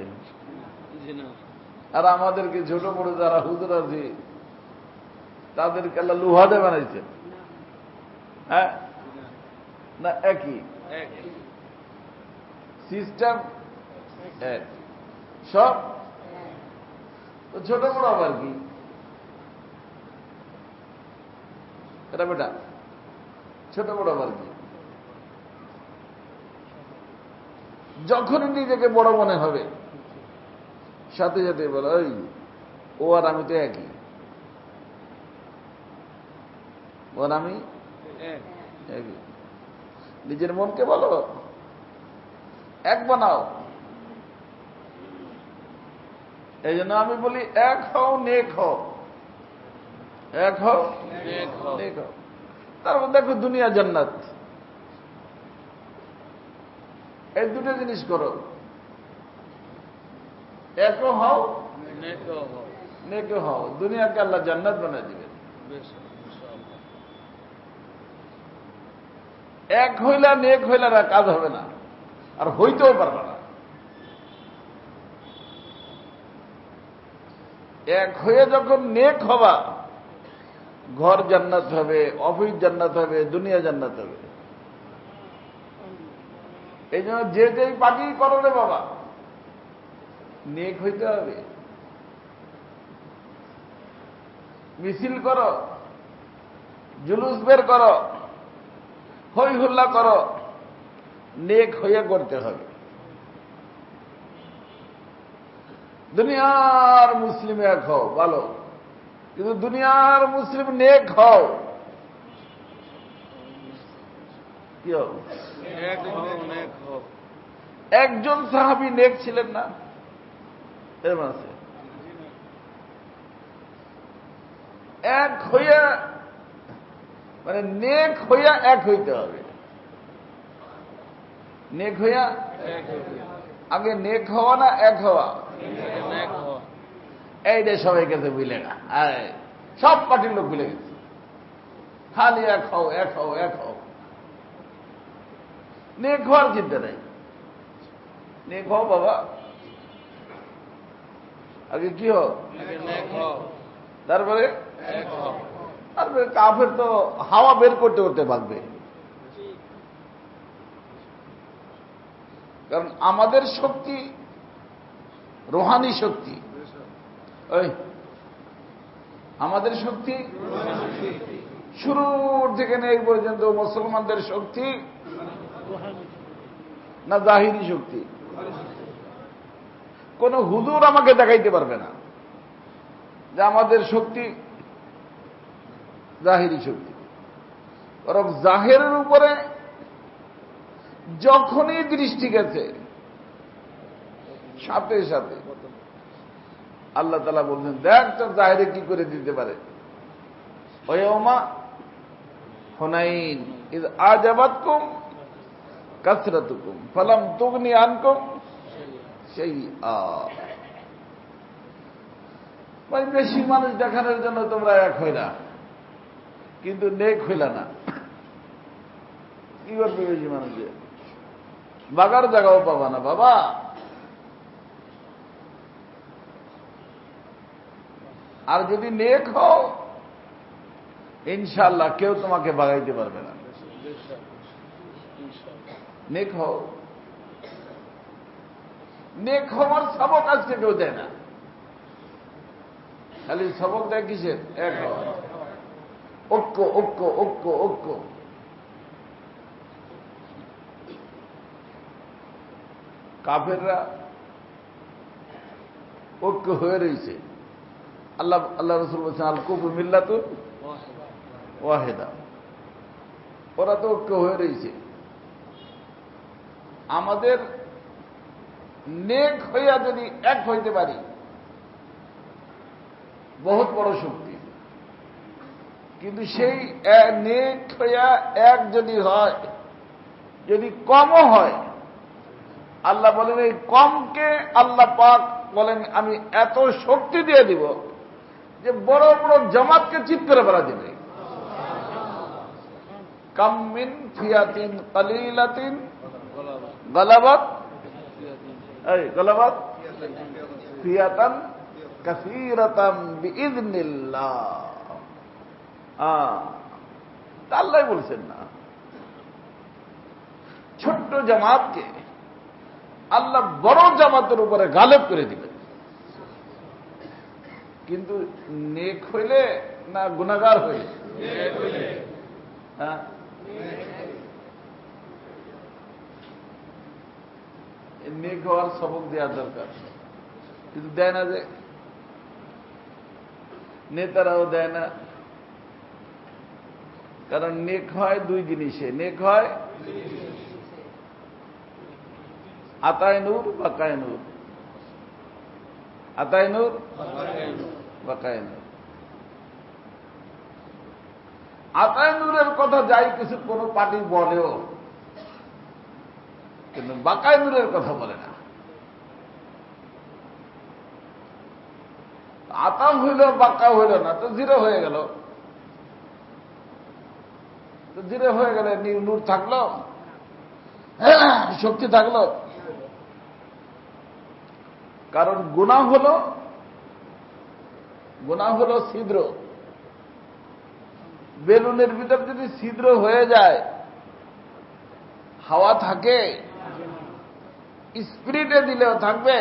আর আমাদেরকে ছোট বড় যারা হুজুর আছে তাদেরকে আল্লাহ লোহা দিয়ে বানাইছে। হ্যাঁ না? একই সিস্টেম, এক, সব তো ছোট বড় আবার কি? এটা বেটা ছোট বড় আবার কি? যখনই নিজেকে বড় মনে হবে সাথে সাথে বলো ওই ও আর আমি তো একই, ও আর আমি একই। নিজের মনকে বলো এক বানাও। এই জন্য আমি বলি এক হও নেক হও, এক হও নেক হও। তারপর দেখো দুনিয়া জান্নাত, এই দুটো জিনিস করো, একও হও নেকও হও, দুনিয়াকে আল্লাহ জান্নাত বানায় দিবেন। এক হইলা নেক হইলা না, কাজ হবে না, আর হইতেও পারবে না। এক হয়ে যখন নেক হবা, ঘর জান্নাত হবে, অফিস জান্নাত হবে, দুনিয়া জান্নাত হবে। এই জন্য যেই পার্টি করো রে বাবা, নেক হইতে হবে। মিছিল করো, জুলুস বের করো, হই হুল্লা করো, নেক হইয়া করতে হবে। দুনিয়ার মুসলিম এক হও ভালো, কিন্তু দুনিয়ার মুসলিম নেক হও, কি হও? একজন সাহাবী নেক ছিলেন না? এরকম আছে এক হইয়া, মানে নেক হইয়া এক হইতে হবে। নেক হইয়া আগে নেক হওয়া না এক হওয়া, এইটা সবাই কাছে বুঝলে না, সব পার্টির লোক ভুলে গেছে। খালি এক হও, এক হও, এক হও, নেক হওয়ার চিন্তা নাই। নেক হও বাবা, আগে কি হও, তারপরে তারপরে কাফের তো হাওয়া বের করতে করতে পারবে। কারণ আমাদের শক্তি রোহানি শক্তি, ওই আমাদের শক্তি শুরুর থেকে নেই পর্যন্ত মুসলমানদের শক্তি না জাহিরি শক্তি। কোন হুজুর আমাকে দেখাইতে পারবে না যে আমাদের শক্তি জাহিরি শক্তি। বরং জাহেরের উপরে যখনই দৃষ্টি গেছে সাথে সাথে আল্লাহ তাআলা বলছেন, দেখ তোর জাহেরে কি করে দিতে পারে। ওয়াউমা হুনাইন ইয আজাবাতকুম কাসরাতুকুম ফালাম তুগনি আনকুম শাইআ। ভাই বেশি মানুষ দেখানোর জন্য তোমরা এক হইলা, কিন্তু নেক হইলা না। কি করবে বেশি মানুষে? বাগার জায়গাও পাবা না বাবা। আর যদি নেক হও, ইনশাআল্লাহ কেউ তোমাকে বাগাইতে পারবে না। নেক হও। নেক হওয়ার সবক আজকে কেউ দেয় না, খালি সবক দেয় কিসের? এক হওয়া, ঐক্য ঐক্য ঐক্য ঐক্য। কাফেররা ঐক্য হয়ে রয়েছে। আল্লাহ রাসূল বলছেন, আল কুফরু মিল্লাতুন ওয়াহিদা। ওরা তো ঐক্য হয়ে রয়েছে। আমাদের নেক হইয়া যদি এক হইতে পারি, বহুত বড় শক্তি। কিন্তু সেই নেক হইয়া এক যদি হয়, যদি কমও হয়, আল্লাহ বলেন এই কমকে আল্লাহ পাক বলেন আমি এত শক্তি দিয়ে দিব যে বড় বড় জামাতকে চিৎ করে ফেলা দেবে। কাম মিন ফিয়াতিন কালিলাতিন গালাবাত গালাবাত ফিয়াতান কাসীরাতান বিইذনিল্লাহ। আল্লাহ বলছেন না, ছোট্ট জামাতকে আল্লাহ বড় জামাতের উপরে গালেব করে দিবেন। কিন্তু নেক হইলে না গুনাহগার হইলে? হ্যাঁ, নেক হওয়ার সবক দেওয়ার দরকার, কিন্তু দেয় না। যে নেতারাও দেয় না। কারণ নেক হয় দুই জিনিসে, নেক হয় আতায় নূর বাকায় নূর, আতায় নূর বাকায় নূর। আতায় নূরের কথা যাই কিছু কোন পার্টি বলেও, কিন্তু বাকায় নূরের কথা বলে না। আতা হইল বাঁকা হইল না, তো জিরো হয়ে গেল। তো জিরো হয়ে গেলে নূর থাকলো, শক্তি থাকলো। কারণ গুনাহ হলো ছিদ্র। বেলুনের ভিতর যদি ছিদ্র হয়ে যায়, হাওয়া থাকে, স্পিরিটে দিলেও থাকবে।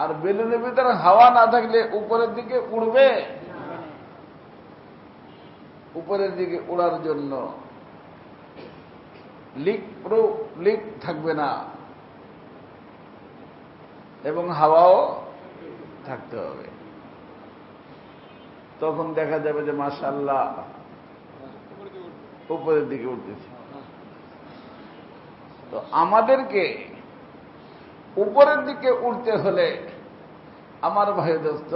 আর বেলুনের ভিতরে হাওয়া না থাকলে উপরের দিকে উড়বে। উপরের দিকে উড়ার জন্য লিক থাকবে না, এবং হাওয়াও থাকতে হবে। তখন দেখা যাবে যে মাশাআল্লাহ উপরের দিকে উঠতেছে। তো আমাদেরকে উপরের দিকে উঠতে হলে আমার ভাই দোস্ত,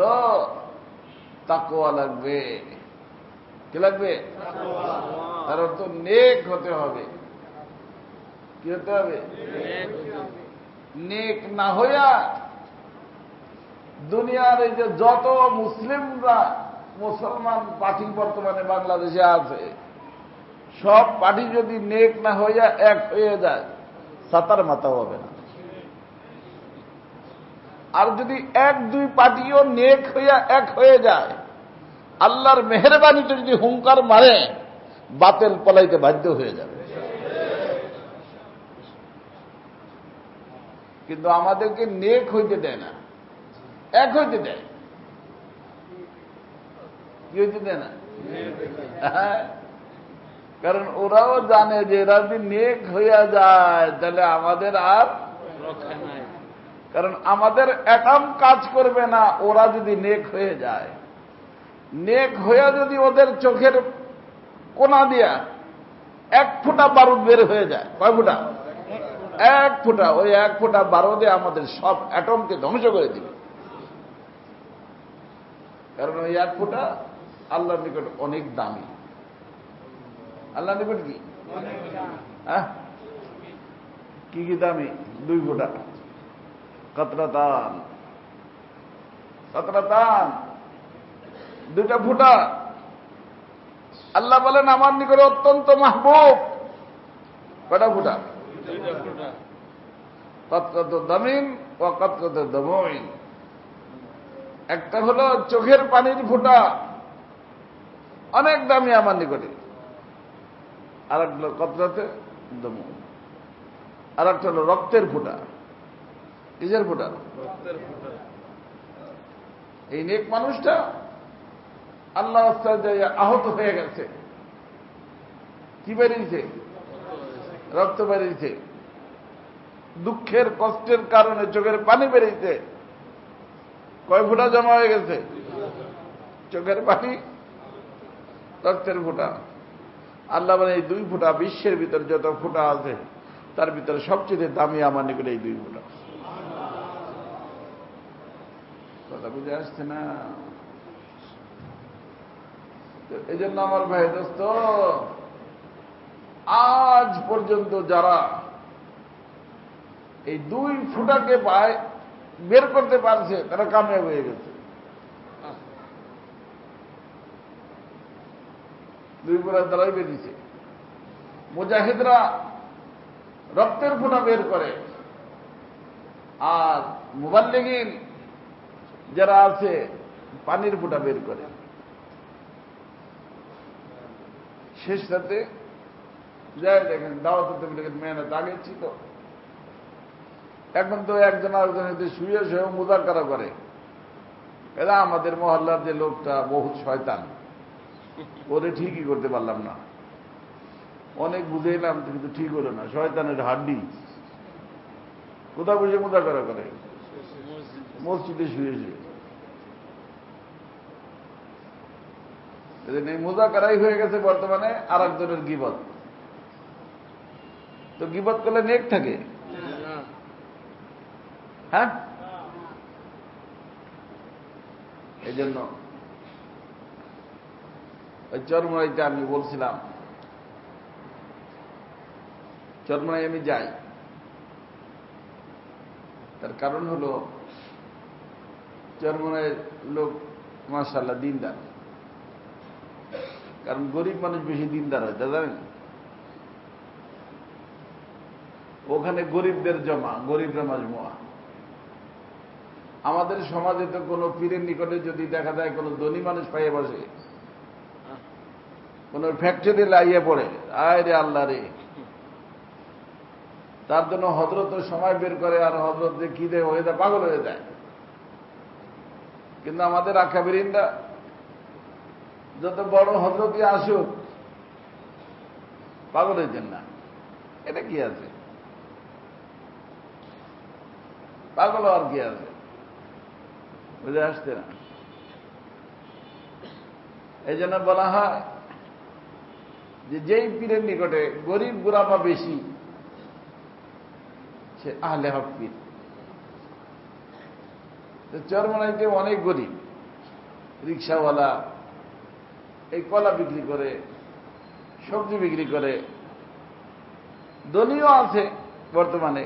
তাকওয়া লাগবে। কি লাগবে? তার অর্থ নেক হতে হবে। কি হতে হবে? নেক না হইয়া দুনিয়ার এই যে যত মুসলমান পার্টি বর্তমানে বাংলাদেশে আছে, সব পার্টি যদি নেক না হইয়া এক হয়ে যায়, সাতার মাথা হবে না। আর যদি এক দুই পার্টিও নেক হইয়া এক হয়ে যায়, আল্লাহর মেহেরবানিতে যদি হুঙ্কার মারে, বাতিল পলাইতে বাধ্য হয়ে যাবে। কিন্তু আমাদেরকে নেক হইতে দেয় না, এক হইতে দেয়। কি হইতে দেয় না? কারণ ওরাও জানে যে এরা যদি নেক হইয়া যায় তাহলে আমাদের আর রক্ষা নাই। কারণ আমাদের একাম কাজ করবে না ওরা যদি নেক হয়ে যায়। নেক হইয়া যদি ওদের চোখের কোনা দিয়া 1 ফুটা বারুদ বের হয়ে যায়। কয় ফুটা? 1 ফুটা। ওই 1 ফুটা বারুদে আমাদের সব অ্যাটমকে ধ্বংস করে দিবে। কারণ ওই 1 ফুটা আল্লাহর নিকট অনেক দামি। আল্লাহর নিকট কি? হ্যাঁ, কি কি দামি? 2 ফুটা। কাতরাতান, 2টা ফুটা। আল্লাহ বলেন আমার নিকট অত্যন্ত মাহবুব। কয়টা ফুটা? 2টা ফুটা। কাতরাতু দামিন ওয়া কাতরাতু দামুইন। একটা হলো চোখের পানির ফুটা, অনেক দামি আমার নিকটে। আর একটা হলো কাতরাতে দামু। আর একটা হলো রক্তের ফুটা। কিসের ফুটা? রক্তের ফুটা। এই নেক মানুষটা আল্লাহ আহত হয়ে গেছে, কি বেরিয়েছে? রক্ত বেরিয়েছে। দুঃখের কষ্টের কারণে চোখের পানি বেরিয়েছে। কয় ফুটা জমা হয়ে গেছে? চোখের পানি, রক্তের ফুটা। আল্লাহ বলে এই 2 ফুটা বিশ্বের ভিতর যত ফুটা আছে তার ভিতরে সবচেয়ে দামি আমার নিকট এই 2 ফুটা। কথা বুঝে আসছে না? এই জন্য আমার ভাই দোস্ত, আজ পর্যন্ত যারা এই 2 ফুটাকে বের করতে পারছে তারা কামিয়াব হয়ে গেছে। 2 ফুটার দ্বারাই বেরিয়েছে। মুজাহিদরা রক্তের ফুটা বের করে, আর মুবাল্লিগিন যারা আছে পানির ফুটা বের করে। শেষ রাতে যাই দেখেন দাওয়াত তাবলীগের মেহনত আগে ছিল, এখন তো একজন আরেকজনের শুয়ে শুয়েও মুযাকারা করে। এরা আমাদের মহল্লার যে লোকটা বহুত শয়তান, ওরে ঠিকই করতে পারলাম না। অনেক বুঝাইলাম কিন্তু ঠিক হলো না। শয়তানের হাড্ডি। কোথায় বসে মুযাকারা করে? মসজিদে শুয়ে শুয়ে। এই মুযাকারাই হয়ে গেছে বর্তমানে আর একজনের গীবত। তো গীবত করলে নেক থাকে? হ্যাঁ, এই জন্য ওই চরমরাইতে আমি বলছিলাম, চরমরাই আমি যাই, তার কারণ হলো চরমরাইয়ের লোক মাশাআল্লাহ দিনদার। কারণ গরিব মানুষ বেশি দিনদার হয়, তা জানেন? ওখানে গরিবদের জমা, গরিবরা মাজমুয়া। আমাদের সমাজে তো কোনো পীরের নিকটে যদি দেখা যায় কোনো ধনী মানুষ পাইয়ে বসে, কোন ফ্যাক্টরি লাইয়ে পড়ে, আয় রে আল্লাহ রে, তার জন্য হযরত সময় বের করে আর হযরত যে কি দেয় হয়ে যায়, পাগল হয়ে যায়। কিন্তু আমাদের আকাবিরিনরা যত বড় হযরতই আসুক পাগল হইতেন না। এটা কি আছে? পাগল আর কি আছে? বুঝে আসছে না? এই জন্য বলা হয় যে যেই পীরের নিকটে গরিব গুরামা বেশি সে আহলে হক পীর। চরমনাইতে অনেক গরিব, রিক্সাওয়ালা, এই কলা বিক্রি করে, সবজি বিক্রি করে, ধনীও আছে বর্তমানে,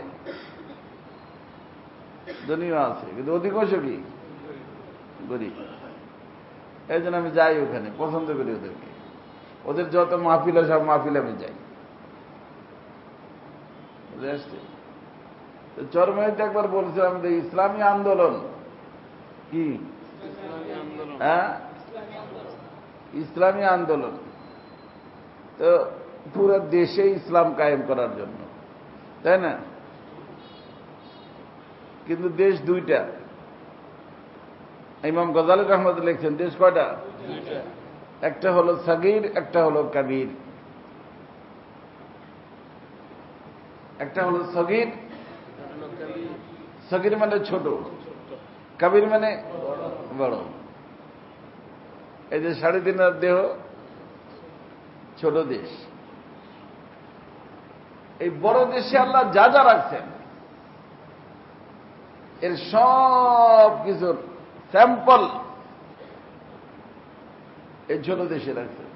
ধনীও আছে, কিন্তু অধিকাংশ কি গরিব। এই জন্য আমি যাই ওখানে, পছন্দ করি ওদেরকে। ওদের যত মাহফিল হয় সব মাহফিলে আমি যাই। বুঝে আসছে? চরমাইতে একবার বলছিলাম যে ইসলামী আন্দোলন কি, হ্যাঁ ইসলামী আন্দোলন তো পুরো দেশে ইসলাম কায়েম করার জন্য, তাই না? কিন্তু দেশ দুইটা। ইমাম গজালি রহমতুল্লাহ লিখছেন দেশ কয়টা? একটা হলো সগীর, একটা হলো কবির। একটা হলো সগীর, সগীর মানে ছোট, কবির মানে বড়। এই যে 3.5 দেহ, ছোট দেশ। এই বড় দেশে আল্লাহ যা যা রাখছেন এর সব কিছুর স্যাম্পল এই ছোট দেশে রাখছেন।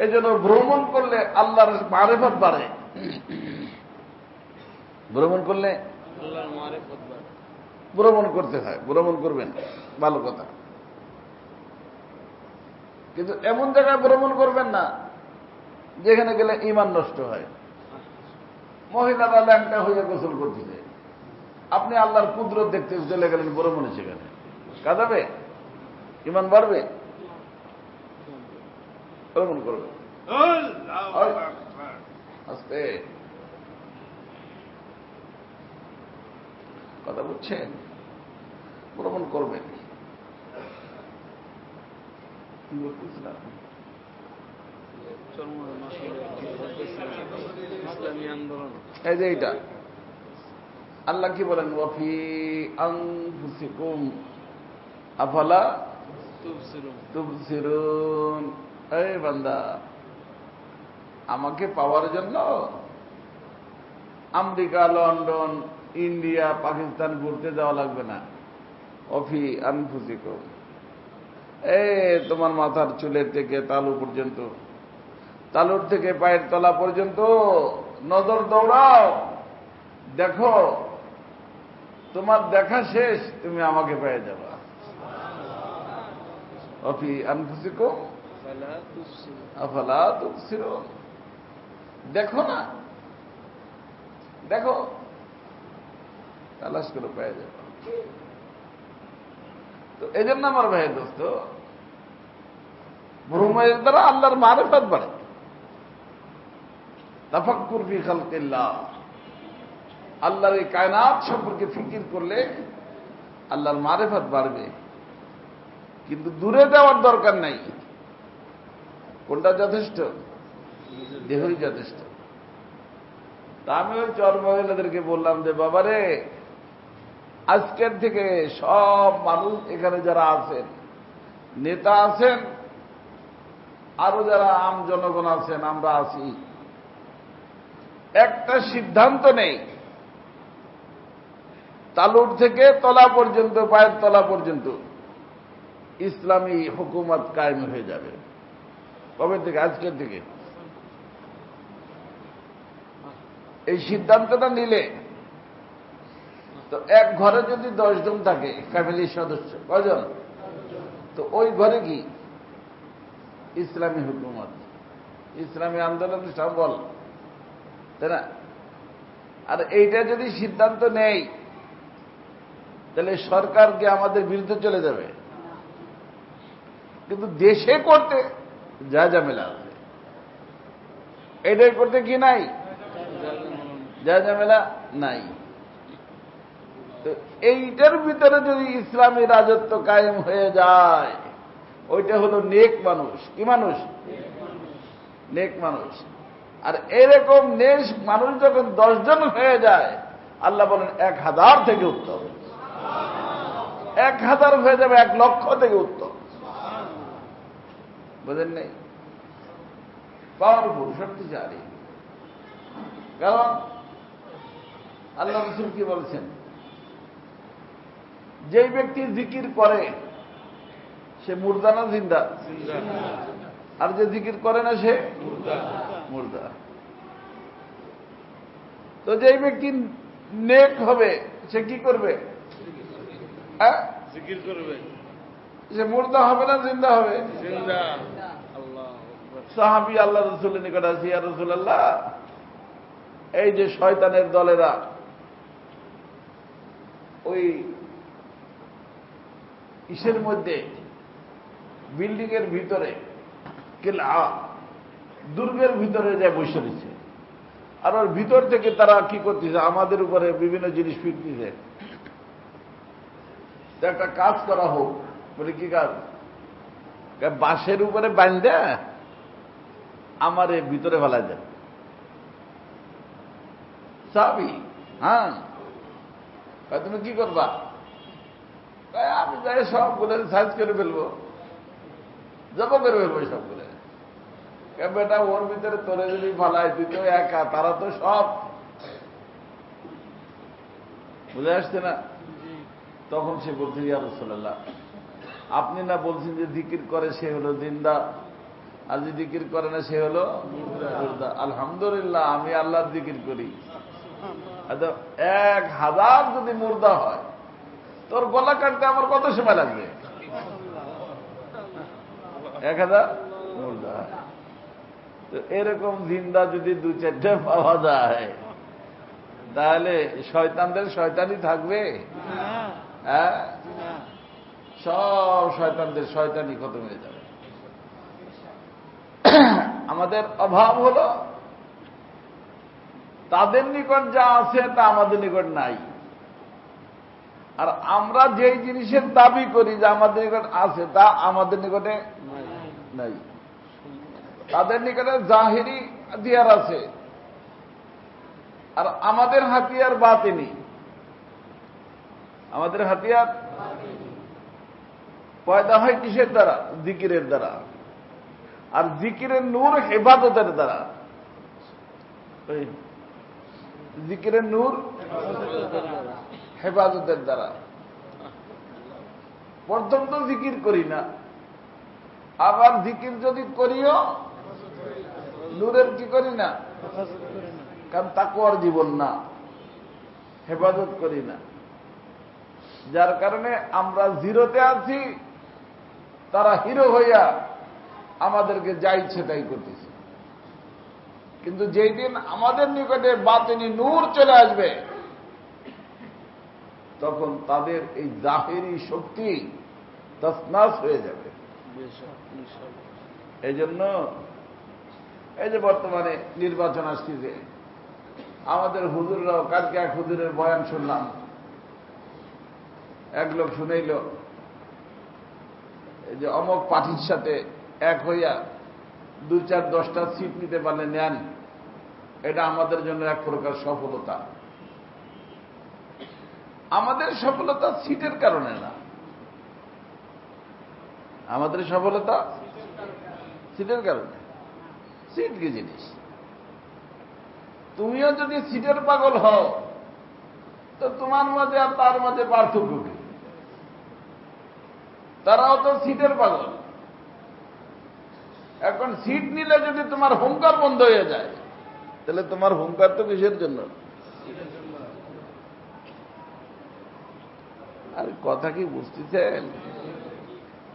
এই জন্য ভ্রমণ করলে আল্লাহর মারিফত বাড়ে। ভ্রমণ করলে আল্লাহর মারিফত বাড়ে। ভ্রমণ করতে হয়, ভ্রমণ করবেন, ভালো কথা। কিন্তু এমন জায়গায় ভ্রমণ করবেন না যেখানে গেলে ঈমান নষ্ট হয়। মহিলারা ল্যাংটা হয়ে গোসল করতেছে, আপনি আল্লাহর কুদরত দেখতে চলে গেলেন ভ্রমণে, সেখানে কাঁদাবে? ঈমান বাড়বে? ভ্রমণ করবে আস্তে কথা বুঝছেন? ভ্রমণ করবেন। কি বলতেছিলাম? এই যে এইটা আল্লাহ কি বলেন, ওয়াফি আনফুসিকুম আফালা তুবসিরুন। এই বান্দা, আমাকে পাওয়ার জন্য আমেরিকা, লন্ডন, ইন্ডিয়া, পাকিস্তান ঘুরতে যাওয়া লাগবে না। ওয়াফি আনফুসিকুম, এই তোমার মাথার চুলের থেকে তালু পর্যন্ত, তালুর থেকে পায়ের তলা পর্যন্ত নজর দৌড়াও, দেখো, তোমার দেখা শেষ, তুমি আমাকে পেয়ে যাবা। অফি আনফুসিকুম আফালা তুবসিরুন, দেখো না, দেখো, তালাশ করে পেয়ে যাবা। তো এই জন্য আমার ভাই দোস্ত, ভ্রমণের দ্বারা আল্লাহর মারিফত বাড়ে। তাফাক্কুর ফি খালকিল্লাহ, আল্লাহর এই কায়নাত সম্পর্কে ফিকির করলে আল্লাহর মারিফত বাড়বে। কিন্তু দূরে যাওয়ার দরকার নাই। কোনটা যথেষ্ট? দেহই যথেষ্ট। তা আমি ওই চর মহিলাদেরকে বললাম যে বাবারে, আজকের থেকে সব মানুষ এখানে যারা আছেন, নেতা আছেন, আরো যারা আম জনগণ আছেন, আমরা আছি, একটা সিদ্ধান্ত নেই, তালুর থেকে তলা পর্যন্ত, পায়ের তলা পর্যন্ত ইসলামী হুকুমত কায়েম হয়ে যাবে। কবে থেকে? আজকের থেকে। এই সিদ্ধান্তটা নিলে তো এক ঘরে যদি 10 জন থাকে ফ্যামিলির সদস্য, কয়জন? তো ওই ঘরে কি ইসলামী হুকুমত, ইসলামী আন্দোলন সম্বল, তাই না? আর এইটা যদি সিদ্ধান্ত নেই তাহলে সরকার কি আমাদের বিরুদ্ধে চলে যাবে? কিন্তু দেশে করতে যা ঝামেলা আছে, এটাই করতে কি নাই, যা ঝামেলা নাই। তো এইটার ভিতরে যদি ইসলামী রাজত্ব কায়েম হয়ে যায়, ওইটা হলো নেক মানুষ। কি মানুষ? নেক মানুষ। আর এরকম নেক মানুষ যখন 10 জন হয়ে যায়, আল্লাহ বলেন 1000 থেকে উত্তম। 1000 হয়ে যাবে 1 লক্ষ থেকে উত্তম। বুঝেন নেই? পাওয়ারফুল, শক্তিশালী। কারণ আল্লাহ রাসূল কি বলছেন, যেই ব্যক্তি জিকির করে সে মুর্দা না জিন্দা? আর যে জিকির করে না সে মুর্দা। তো যেই ব্যক্তি নেক হবে সে কি করবে? জিকির করবে। সে মুর্দা হবে না জিন্দা হবে? জিন্দা। সাহাবী আল্লাহ রাসূলের নিকট আসি, ইয়া রাসূলুল্লাহ, এই যে শয়তানের দলেরা ওই ইসের মধ্যে বিল্ডিং এর ভিতরে কিলা দুর্গের ভিতরে যায় বসে রয়েছে, আর ওর ভিতর থেকে তারা কি করতেছে? আমাদের উপরে বিভিন্ন জিনিস ফিরতেছে। একটা কাজ করা হোক। বলে কি কাজ? বাঁশের উপরে বাঁধে আমার ভিতরে ফেলা যায়। সাবি, হ্যাঁ, তুমি কি করবা? আমি যাই সবগুলো সাইজ করে ফেলবো, জব করে ফেলবো সবগুলো। বেটা ওর ভিতরে তোরে যদি ফালাই, তুই তো একা, তারা তো সব। বুঝে আসছে না? তখন সে বলছে, ইয়া রাসূলুল্লাহ, আপনি না বলছেন যে জিকির করে সে হলো জিন্দা, আর যে জিকির করে না সে হলো মুর্দা। আলহামদুলিল্লাহ, আমি আল্লাহর জিকির করি। 1000 যদি মুর্দা হয়, তোর গলা কাটতে আমার কত সময় লাগবে? 1000 মুর্দা। তো এরকম জিন্দা যদি 2-4টা পাওয়া যায়, তাহলে শয়তানদের শয়তানি থাকবে? হ্যাঁ, সব শয়তানদের শয়তানি খতম হয়ে যাবে। আমাদের অভাব হলো তাদের নিকট যা আছে তা আমাদের নিকট নাই, আর আমরা যেই জিনিসের দাবি করি যে আমাদের নিকট আছে তা আমাদের নিকটে নাই। তাদের নিকটে জাহিরি হাতিয়ার আছে, আর আমাদের হাতিয়ার বাতিনি। আমাদের হাতিয়ার পয়দা হয় কিসের দ্বারা? জিকিরের দ্বারা। আর জিকিরের নূর হেফাজতের দ্বারা। জিকিরের নূর হেফাজতের দ্বারা। প্রথম তো জিকির করি না, আবার জিকির যদি করিও নূরের কি করি না, কারণ তাকওয়ার জীবন না, হেফাজত করি না। যার কারণে আমরা জিরোতে আছি, তারা হিরো হইয়া আমাদেরকে যা ইচ্ছে তাই করতেছে। কিন্তু যেই দিন আমাদের নিকটে বাতিনি নূর চলে আসবে, তখন তাদের এই জাহিরি শক্তি তছনছ হয়ে যাবে। এই জন্য এই যে বর্তমানে নির্বাচন আসছে, আমাদের হুজুররাও, কালকে এক হুজুরের বয়ান শুনলাম, এক লোক শুনাইল এই যে অমক পার্টির সাথে এক হইয়া 2-4-10টা সিট নিতে পারলে নেন, এটা আমাদের জন্য এক প্রকার সফলতা। আমাদের সফলতা সিটের কারণে না, আমাদের সফলতা সিটের কারণে। সিট কি জিনিস? তুমিও যদি সিটের পাগল হও, তো তোমার মাঝে আর তার মাঝে পার্থক্য কি? তারাও তো সিটের পাগল। এখন সিট নিলে যদি তোমার হুঙ্কার বন্ধ হয়ে যায়, তাহলে তোমার হুঙ্কার তো কিসের জন্য? আর কথা কি বুঝতেছেন?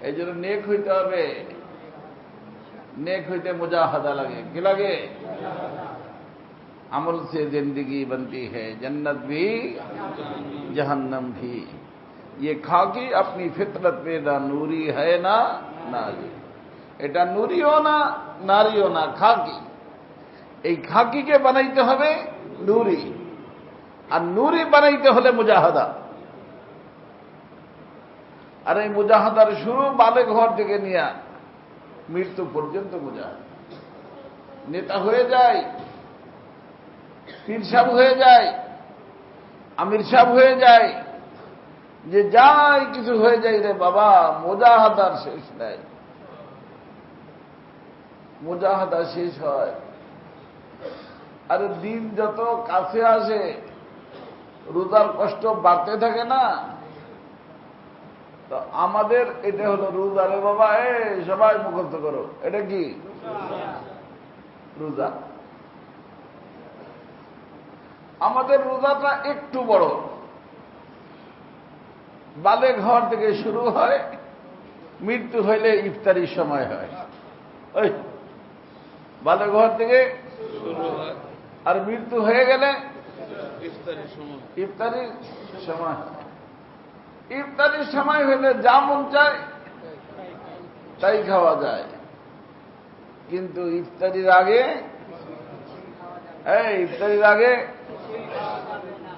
এই জন্য নেক হইতে হবে। নেক হইতে মুজাহাদা লাগে। কি লাগে? আমল সে জিंदगी बनती है, जन्नत भी जहन्नम भी। ये खाकी अपनी फितरत पे ना नूरी है ना नारी। এটা নুরিও না, নারীও না, খাকি। এই খাকিকে বানাইতে হবে নুরি, আর নুরি বানাইতে হলে মুজাহাদা। আর এই মুজাহাদার শুরু বালেগ হওয়ার থেকে নিয়ে মৃত্যু পর্যন্ত মুজাহাদা। নেতা হয়ে যায়, পীর সাহেব হয়ে যায়, আমির সাহেব হয়ে যায়, যে যাই কিছু হয়ে যায় রে বাবা, মুজাহাদার শেষ নাই। মুজাহাদা শেষ হয়, আর দিন যত কাছে আসে রোজার কষ্ট বাড়তে থাকে না, তো আমাদের এটা হলো রোজা। রে বাবা, সবাই মুখস্থ করো, এটা কি রোজা। আমাদের রোজাটা একটু বড়। বালেগ ঘর থেকে শুরু হয়, মৃত্যু হইলে ইফতারির সময় হয়। ওই বালেগ ঘর থেকে শুরু হয়, আর মৃত্যু হয়ে গেলে ইফতারির সময়। ইফতারির সময় হইলে যা মন চায় তাই খাওয়া যায়, কিন্তু ইফতারির আগে ইফতারির আগে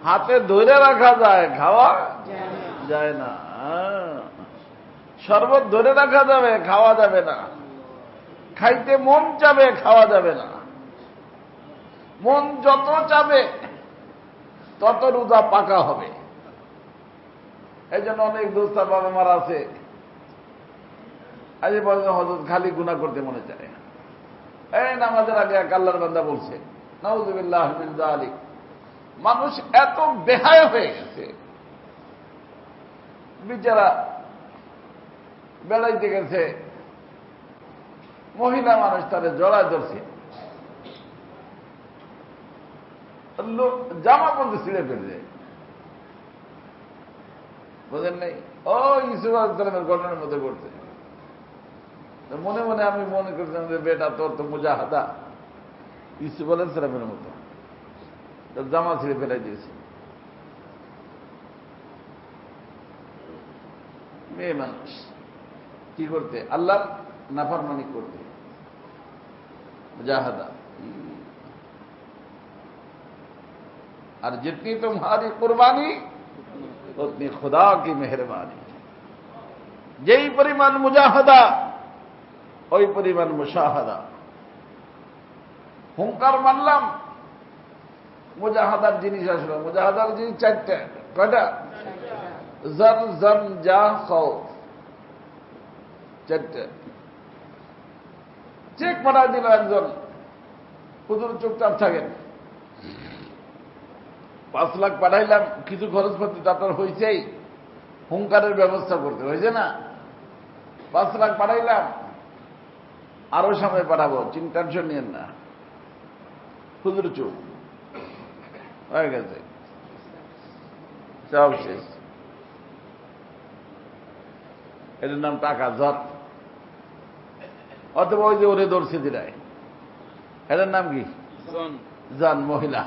হাতে ধরে রাখা যায়, খাওয়া যায় না। শরবত ধরে রাখা যাবে, খাওয়া যাবে না। খাইতে মন চাবে, খাওয়া যাবে না। মন যত চাবে তত রোজা পাকা হবে। এই জন্য অনেক দোস্তা বাবা মার আছে, আজ বলছে হযরত খালি গুনাহ করতে মনে চায়। নামাজের আগে এক আল্লাহর বান্দা বলছে, নাউযুবিল্লাহ মিন যালিক, মানুষ এত বেহায়া হয়ে গেছে, বিচারা বেড়াইতে গেছে, মহিলা মানুষ তাদের জড়ায় ধরছে, জামা পর্যন্ত ছিঁড়ে ফেলছে। বোঝেন নাই? ও ইউসুফ আলাইহিস সালামের ঘটনার মধ্যে করছে। মনে মনে আমি মনে করছিলাম যে বেটা তোর তো মুজাহাদা ইউসুফ আলাইহিস সালামের মতো, তোর জামা ছিঁড়ে ফেলাই দিয়েছে। মেয়ে মানুষ কি করতে? আল্লাহর নাফরমানি করতে, মুজাহাদা। আর जितनी तुम्हारी कुर्बानी उतनी खुदा की मेहरबानी। যেই পরিমাণ মুজাহাদা ওই পরিমাণ মুশাহাদা। হুঙ্কার মারলাম, মুজাহাদার জিনিস আসলো। মুজাহাদার জিনিস চারটা। কয়টা? জর জম জা খৌফ, চারটা। চেক পাঠায় দিল একজন, হুজুর চুপচাপ থাকেন, 5 লাখ পাঠাইলাম, কিছু খরচপাতি তো আপনার হয়েছেই, হুঙ্কারের ব্যবস্থা করতে হয়েছে না। 5 লাখ পাঠাইলাম, আরো সময় পাঠাবো, টেনশন নিয়েন না। হুজুর চুপ হয়ে গেছে, সব শেষ। এটার নাম টাকা ঝর। অথবা ওই যে ওরে দর্শে দিলায়, এটার নাম কি? জান। মহিলা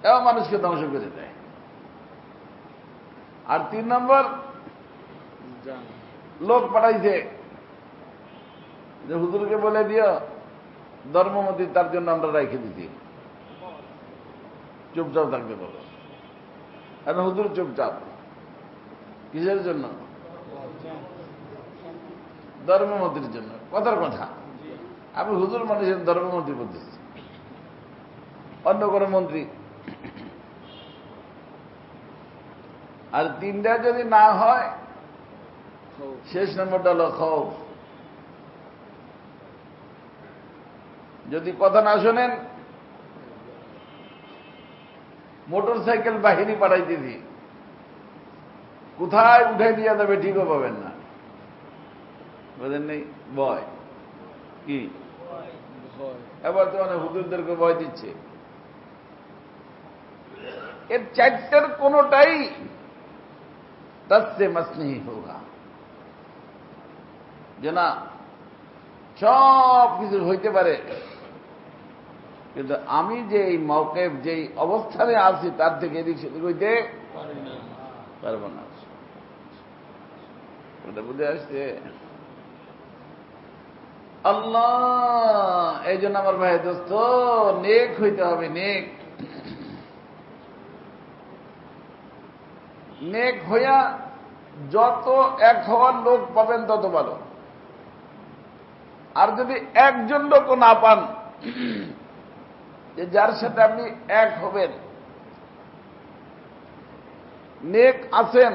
এও মানুষকে ধ্বংস করে দেয়। আর 3 নম্বর, লোক পাঠাইছে যে হুজুরকে বলে দিও ধর্মমতি, তার জন্য আমরা রেখে দিছি, চুপচাপ থাকতে বলো। এখন হুজুর চুপচাপ, কিসের জন্য? ধর্মমতির জন্য। কথার কথা, আমি হুজুর মানুষের ধর্মমন্ত্রী বলতেছি, অন্য কোন মন্ত্রী। আর 3টা যদি না হয়, শেষ নম্বরটা হলো খৌফ। যদি কথা না শোনেন, মোটর সাইকেল বাহিনী পাঠাইতেছি, কোথায় উঠে দিয়ে যাবে ঠিকও পাবেন না। বুঝেন নেই? ভয় কি? এবার তো মানে হুজুরদেরকে ভয় দিচ্ছে। এর 4টার কোনটাই তসসে মস নেই হোগা, যে না সব কিছু হইতে পারে, কিন্তু আমি যে এই মওকেফ, যে অবস্থানে আছি, তার থেকে এদিক সেদিক হইতে পারবো না। ওটা বুঝে আসছে? আল্লাহ, এই জন্য আমার ভাই দোস্ত, নেক হইতে হবে। নেক নেক হইয়া যত এক হওয়ার লোক পাবেন তত ভালো। আর যদি একজন লোক না পান যে যার সাথে আপনি এক হবেন, নেক আছেন,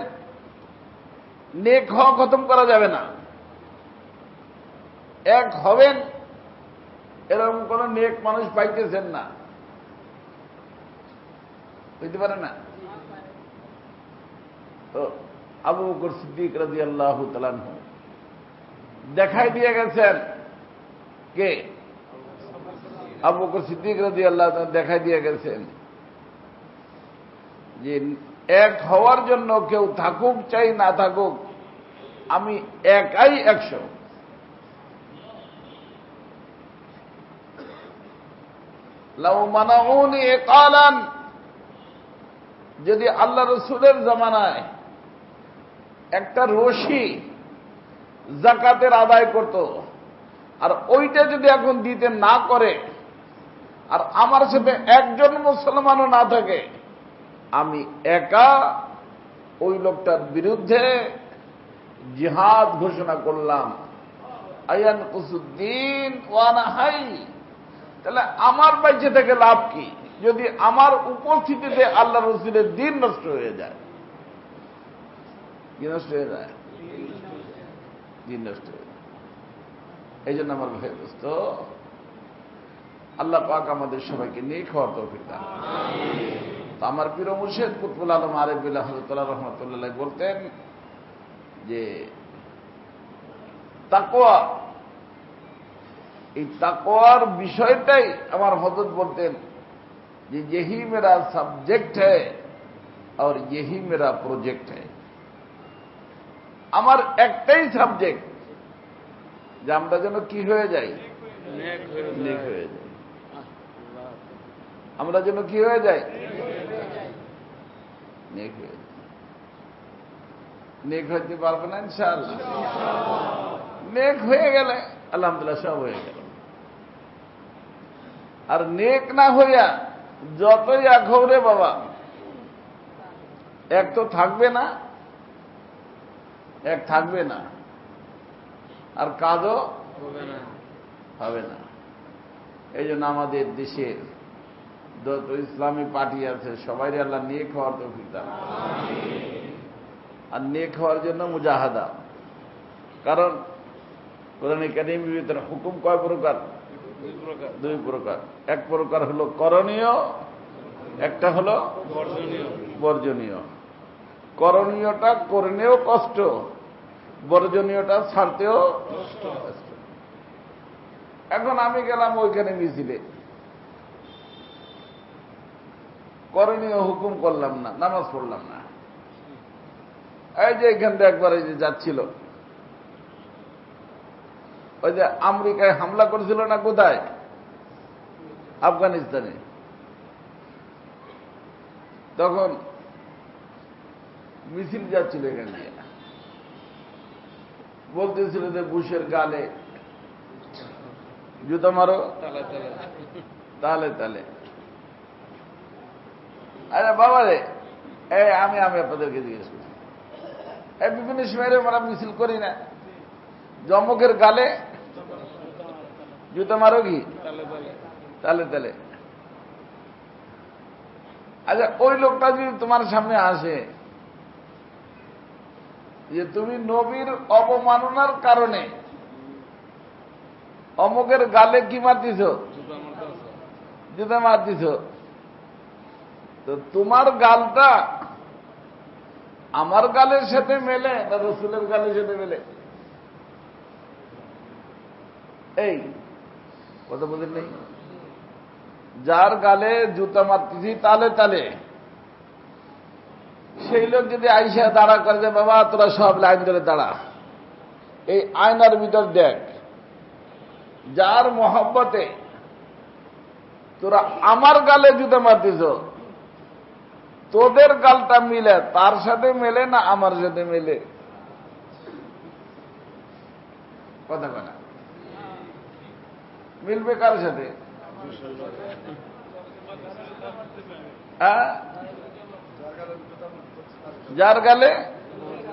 নেক হওয়া খতম করা যাবে না। এক হবেন এরকম কোন নেক মানুষ পাইতেছেন না, হইতে পারে না। তো আবু বকর সিদ্দিক রাদিয়াল্লাহু তাআলা আনহু দেখাই দিয়ে গেছেন। কে? আবু বকর সিদ্দিক রাদিয়াল্লাহু তাআলা দেখাই দিয়ে গেছেন যে এক হওয়ার জন্য কেউ থাকুক চাই না থাকুক, আমি একাই 100। লাউ মানাউনি ইকালান, যদি আল্লাহ রসুলের জামানায় একটা রশি যাকাতের আদায় করত, আর ওইটা যদি এখন দিতে না করে, আর আমার সাথে একজন মুসলমানও না থাকে, আমি একা ওই লোকটার বিরুদ্ধে জিহাদ ঘোষণা করলাম। আয়ান কুসুদ্দিন ওয়ানা হাই, তাহলে আমার বাইচে থেকে লাভ কি যদি আমার উপস্থিতিতে আল্লাহ রসুলের দিন নষ্ট হয়ে যায়? কি নষ্ট হয়ে যায়? দিন নষ্ট হয়ে যায়। এই জন্য আমার ভাই দোস্ত, আল্লাহ পাক আমাদের সবাইকে নেক হওয়ার তৌফিক দান। তো আমার প্রিয় মুর্শিদ কুতুবুল আলম আরিফ বিল্লাহ হযরতুল্লাহ রাহমাতুল্লাহ বলতেন যে তাকওয়া, এই তাকওয়ার বিষয়টাই আমার হযরত বলতেন যে यही मेरा सब्जेक्ट है और यही मेरा प्रोजेक्ट है। আমার একটাই সাবজেক্ট যে আমরা যেন কি হয়ে যাই? নেক হয়ে যাই। আমরা যেন কি হয়ে যাই? নেক হয়ে যাই। নেক হইতে পারবে না ইনশাআল্লাহ? নেক হয়ে গেলে আলহামদুলিল্লাহ সব হয়ে গেল। আর নেক না হইয়া যতই এক হোক রে বাবা, এক তো থাকবে না, এক থাকবে না, আর কাজও হবে না। এই জন্য আমাদের দেশের যত ইসলামী পার্টি আছে সবাই আল্লাহ নেক হওয়ার তৌফিক দান করেন। আর নেক হওয়ার জন্য মুজাহাদা, কারণ কোরআনে কারীমের ভিতরে হুকুম কয় প্রকার? দুই প্রকার। এক প্রকার হলো করণীয়, একটা হলো বর্জনীয়। করণীয়টা করণেও কষ্ট, বর্জনীয়টা ছাড়তেও কষ্ট। এখন আমি গেলাম ওইখানে মিছিলে, করণীয় হুকুম করলাম না, নামাজ পড়লাম না। এই যে এখান থেকে একবার এই যে যাচ্ছিল, ওই যে আমেরিকায় হামলা করেছিল না, কোথায়? আফগানিস্তানে। তখন মিছিল যাচ্ছিল এখান দিয়ে, বলতেছিল যে বুশের গালে জুতা মারো তালে তালে। আরে বাবা রে, এই আমি আপনাদেরকে জিজ্ঞেস করছি, এই বিভিন্ন সময় আমরা মিছিল করি না, জমকের গালে জুতা মারো কি? তালে তালে। আচ্ছা, ওই লোকটা যদি তোমার সামনে আসে যে তুমি নবীর অবমাননার কারণে অমুকের গালে কি মারতিছ? জুতা মারতিছ, তো তোমার গালটা আমার গালের সাথে মেলে না রসুলের গালের সাথে মেলে? এই কথা বলেন নেই? যার গালে জুতা মারতেছি তালে তালে, সেই লোক যদি আইসা দাঁড়া করে যে বাবা তোরা সব লাইন ধরে দাঁড়া, এই আয়নার ভিতর দেখ, যার মহব্বতে তোরা আমার গালে জুতা মারতেছ, তোদের গালটা মিলে তার সাথে মেলে না আমার সাথে মেলে? কথা বলা মিলবে কার সাথে? যার গালে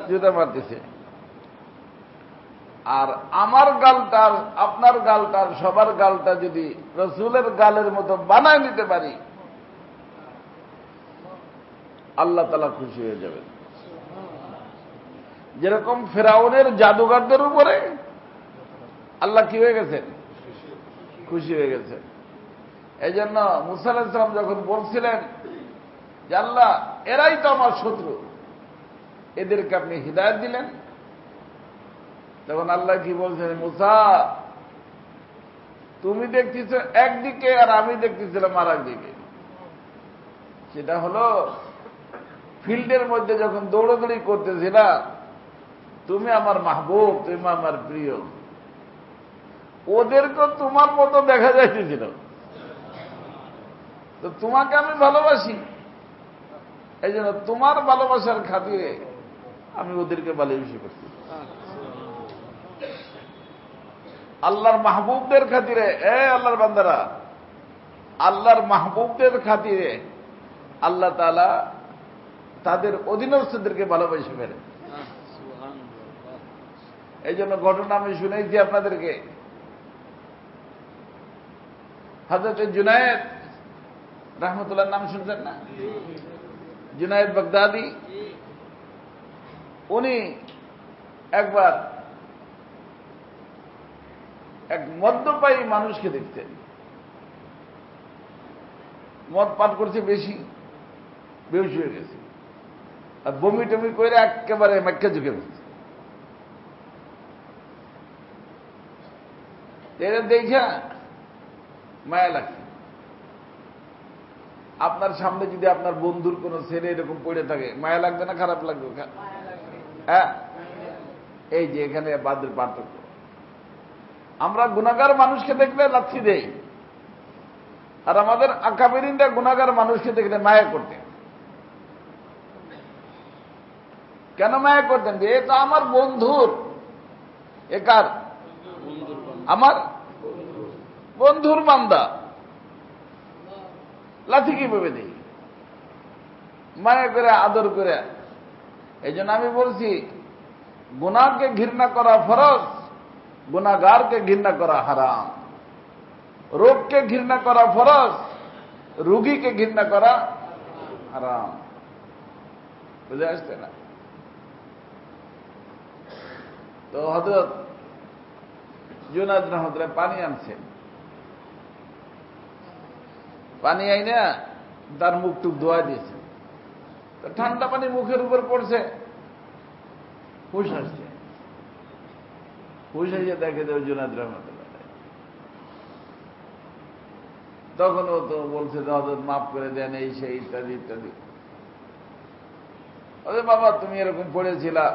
জুতা মারতেছে। আর আমার গালটার, আপনার গালটার, সবার গালটা যদি রসুলের গালের মতো বানায় নিতে পারি, আল্লাহ তাআলা খুশি হয়ে যাবেন। যেরকম ফেরাউনের জাদুঘরদের উপরে আল্লাহ কি হয়ে গেছেন? খুশি হয়ে গেছেন। এই জন্য মুসা আলাইহিস সালাম যখন বলছিলেন যে আল্লাহ এরাই তো আমার শত্রু, এদেরকে আপনি হিদায়াত দিলেন। তখন আল্লাহ কি বলছেন, মুসা তুমি দেখতেছ একদিকে আর আমি দেখতেছিলাম আর একদিকে। সেটা হলো ফিল্ডের মধ্যে যখন দৌড়াদৌড়ি করতেছিল, তুমি আমার মাহবুব, তুমি আমার প্রিয়, ওদেরকে তোমার মতো দেখা যাইতেছিল, তো তোমাকে আমি ভালোবাসি, এই জন্য তোমার ভালোবাসার খাতিরে আমি ওদেরকে ভালোবেসে করছি। আল্লাহর মাহবুবদের খাতিরে, আল্লাহর বান্দারা, আল্লাহর মাহবুবদের খাতিরে আল্লাহ তাআলা তাদের অধীনস্থদেরকে ভালোবেসে ফেলে। এই জন্য ঘটনা আমি শুনেছি আপনাদেরকে। হযরত জুনায়েদ রাহমাতুল্লাহ নাম শুনছেন না? জুনায়েদ বাগদাদি, উনি একবার এক মদ্যপায়ী মানুষকে দেখতেন। মদ পান করছে বেশি, বেহুশ হয়ে গেছে, আর বমি টমি করে একেবারে মেক্কা ঝুঁকে গেছে। এটা দেখা মায়া লাগছে। আপনার সামনে যদি আপনার বন্ধুর কোন ছেলে এরকম পড়ে থাকে, মায়া লাগবে না খারাপ লাগবে? হ্যাঁ, এই যে এখানে বাদের পার্থক্য। আমরা গুনাহগার মানুষকে দেখলে লাথি দেই, আর আমাদের আকাবিরিনরা গুনাহগার মানুষকে দেখলে মায়া করতেন। কেন মায়া করতেন? যে এটা আমার বন্ধুর, একার আমার বন্ধুর বান্দা, লাথি কিভাবে দেই? মায়া করে, আদর করে। এই জন্য আমি বলছি, গুনাহকে ঘৃণা করা ফরজ, গুনাহগারকে ঘৃণা করা হারাম। রোগকে ঘৃণা করা ফরজ, রোগীকে ঘৃণা করা হারাম। বুঝে আসছে না? তো হযরত জুনায়েদ রাহমাতুল্লাহ পানি আনছেন, পানি আইনা তার মুখ টুক ধোয়া দিয়েছে। তো ঠান্ডা পানি মুখের উপর পড়ছে, হুশ আসছে। হুশ আসে দেখে যে জুনায়েদ রাহমাতুল্লাহ। তখন ও তো বলছে যে হযরত মাফ করে দেন, এই সেই ইত্যাদি ইত্যাদি। আরে বাবা, তুমি এরকম পড়েছিলা,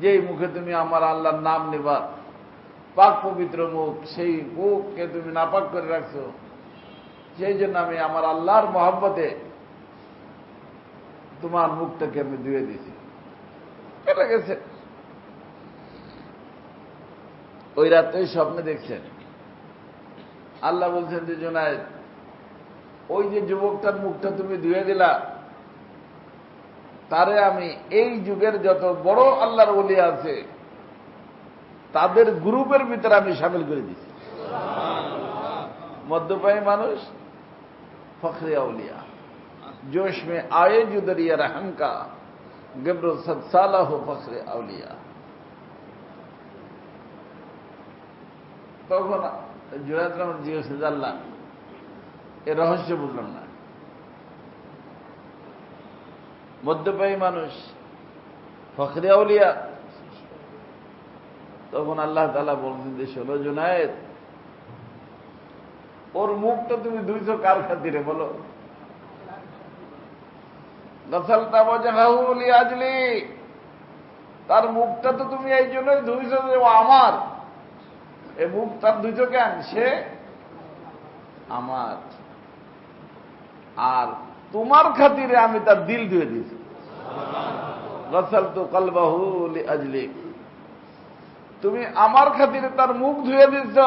যেই মুখে তুমি আমার আল্লাহর নাম নেবা, পাক পবিত্র মুখ, সেই মুখকে তুমি নাপাক করে রাখছো। সেই জন্য আমি আমার আল্লাহর মহব্বতে তোমার মুখটাকে আমি ধুয়ে দিয়েছি। কেটে গেছে। ওই রাতে স্বপ্নে দেখছেন, আল্লাহ বলছেন যে জুনায়েদ, ওই যে যুবকটার মুখটা তুমি ধুয়ে দিলা, তারে আমি এই যুগের যত বড় আল্লাহর ওলি আছে তাদের গ্রুপের ভিতরে আমি শামিল করে দিচ্ছি। মদ্যপায়ী মানুষ ফখরে আউলিয়া, जोश में आए जो दरिया रहम का, गब्र सदसाला हो फखरे আউলিয়া। তখন জুনায়েদ রহমান জিজ্ঞেস, আল্লাহ এ রহস্য বুঝলাম না। মদ্যপায়ী মানুষ ফখরে আউলিয়া। তখন আল্লাহ তাআলা বলছেন যে, শোনো জুনায়েদ, ওর মুখটা তুমি ধুইছো কার খাতিরে বলো? গাসালতা ওয়াজহাহু লিআজলি, তার মুখটা তো তুমি এই জন্যই ধুইছো যে ও আমার। এই মুখ তার ধুইছো কেন? সে আমার। আর তোমার খাতিরে আমি তার দিল ধুয়ে দিয়েছি। গাসালতু কলবাহু লিআজলি, তুমি আমার খাতিরে তার মুখ ধুয়ে দিয়েছ,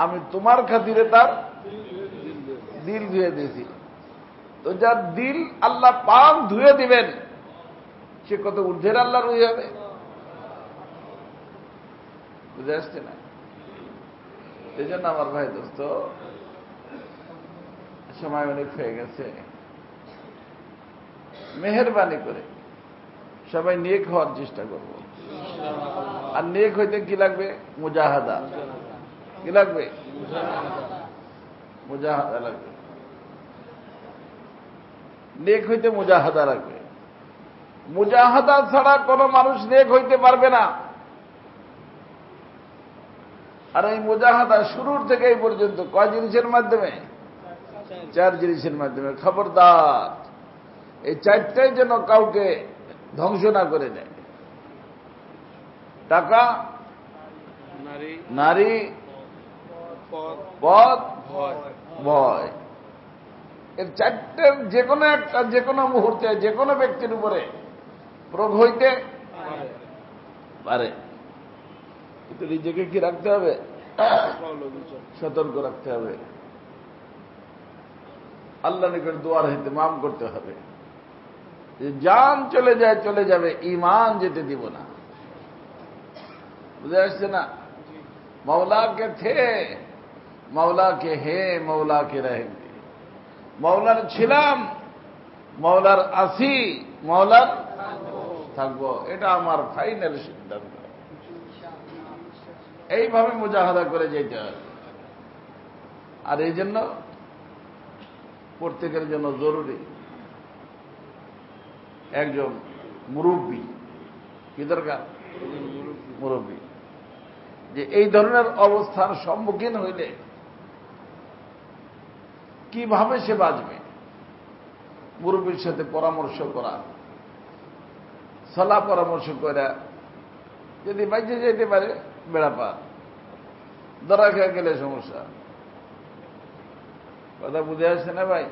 আমি তোমার খাতিরে তার দিল ধুয়ে দিয়েছি। তো যার দিল আল্লাহ পাক ধুয়ে দিবেন, সে কত ঊর্ধ্বের আল্লাহর ওলি হবে। বুঝে আসছে না? এই জন্য আমার ভাই দোস্ত, সময় অনেক হয়ে গেছে, মেহেরবানি করে সবাই নেক হওয়ার চেষ্টা করব। আর নেক হইতে কি লাগবে? মুজাহাদা। কি লাগবে? মুজাহাদা লাগবে। নেক হইতে মুজাহাদা লাগবে। মুজাহাদা ছাড়া কোনো মানুষ নেক হইতে পারবে না। আর এই মুজাহাদা শুরুর থেকে এই পর্যন্ত কয় জিনিসের মাধ্যমে? 4 জিনিসের মাধ্যমে। খবরদার এই 4টাই যেন কাউকে ধ্বংস না করে দেয়। টাকা, নারী, পদ, ভয়। এর 4টের যে কোনো একটা যে কোনো মুহূর্তে যে কোনো ব্যক্তির উপরে প্রয়োগ হইতে পারে, কিন্তু নিজেকে কি রাখতে হবে? সতর্ক রাখতে হবে। আল্লাহ নিকট দোয়ার হইতে মাম করতে হবে যে জান চলে যায় চলে যাবে, ঈমান যেতে দিব না। বুঝে আসছে না? मौला के थे मौला के है मौला के रहेंगे। মওলার ছিলাম, মওলার আছি, মওলার থাকবো। এটা আমার ফাইনাল সিদ্ধান্ত। এইভাবে মুজাহাদা করে যেতে হবে। আর এই জন্য প্রত্যেকের জন্য জরুরি একজন মুরব্বী। কি দরকার? মুরব্বী, যে এই ধরনের অবস্থার সম্মুখীন হইলে কিভাবে সে বাঁচবে। মুরব্বীর সাথে পরামর্শ করা, সলাহ পরামর্শ করা, যদি বাইচে যেতে পারে বেড়া পার, ধরা খেয়ে গেলে সমস্যা। কথা বুঝে আসছে না ভাই?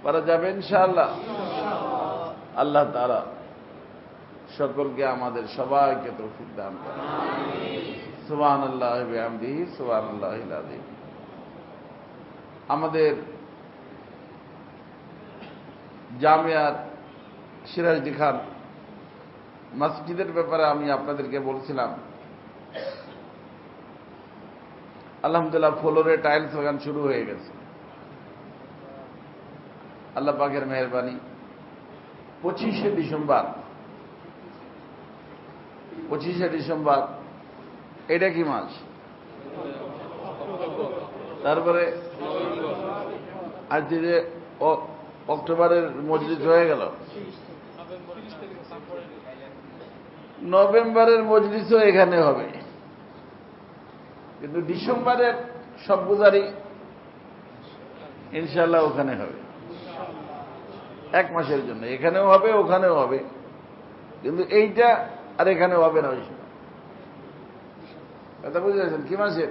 পারা যাবে ইনশাআল্লাহ। আল্লাহ তাআলা সকলকে আমাদের সবাইকে তৌফিক দান করেন। সুবহানাল্লাহি ওয়া বিহামদিহি সুবহানাল্লাহিল আযীম। আমাদের জামিয়ার সিরাজদি খান মসজিদের ব্যাপারে আমি আপনাদেরকে বলছিলাম, আলহামদুলিল্লাহ ফ্লোরে টাইলস লাগানো শুরু হয়ে গেছে। আল্লাহ পাকের মেহেরবানি। 25শে ডিসেম্বর, এটা কি মাস? তারপরে আজ যে অক্টোবরের মজলিস হয়ে গেল, নভেম্বরের মজলিসও এখানে হবে, কিন্তু ডিসেম্বরের সব গুজারি ইনশাআল্লাহ ওখানে হবে। 1 মাসের জন্য এখানেও হবে ওখানেও হবে, কিন্তু এইটা আর এখানেও হবে না। ওই সময় কথা বুঝে গেছেন? কি মাসের?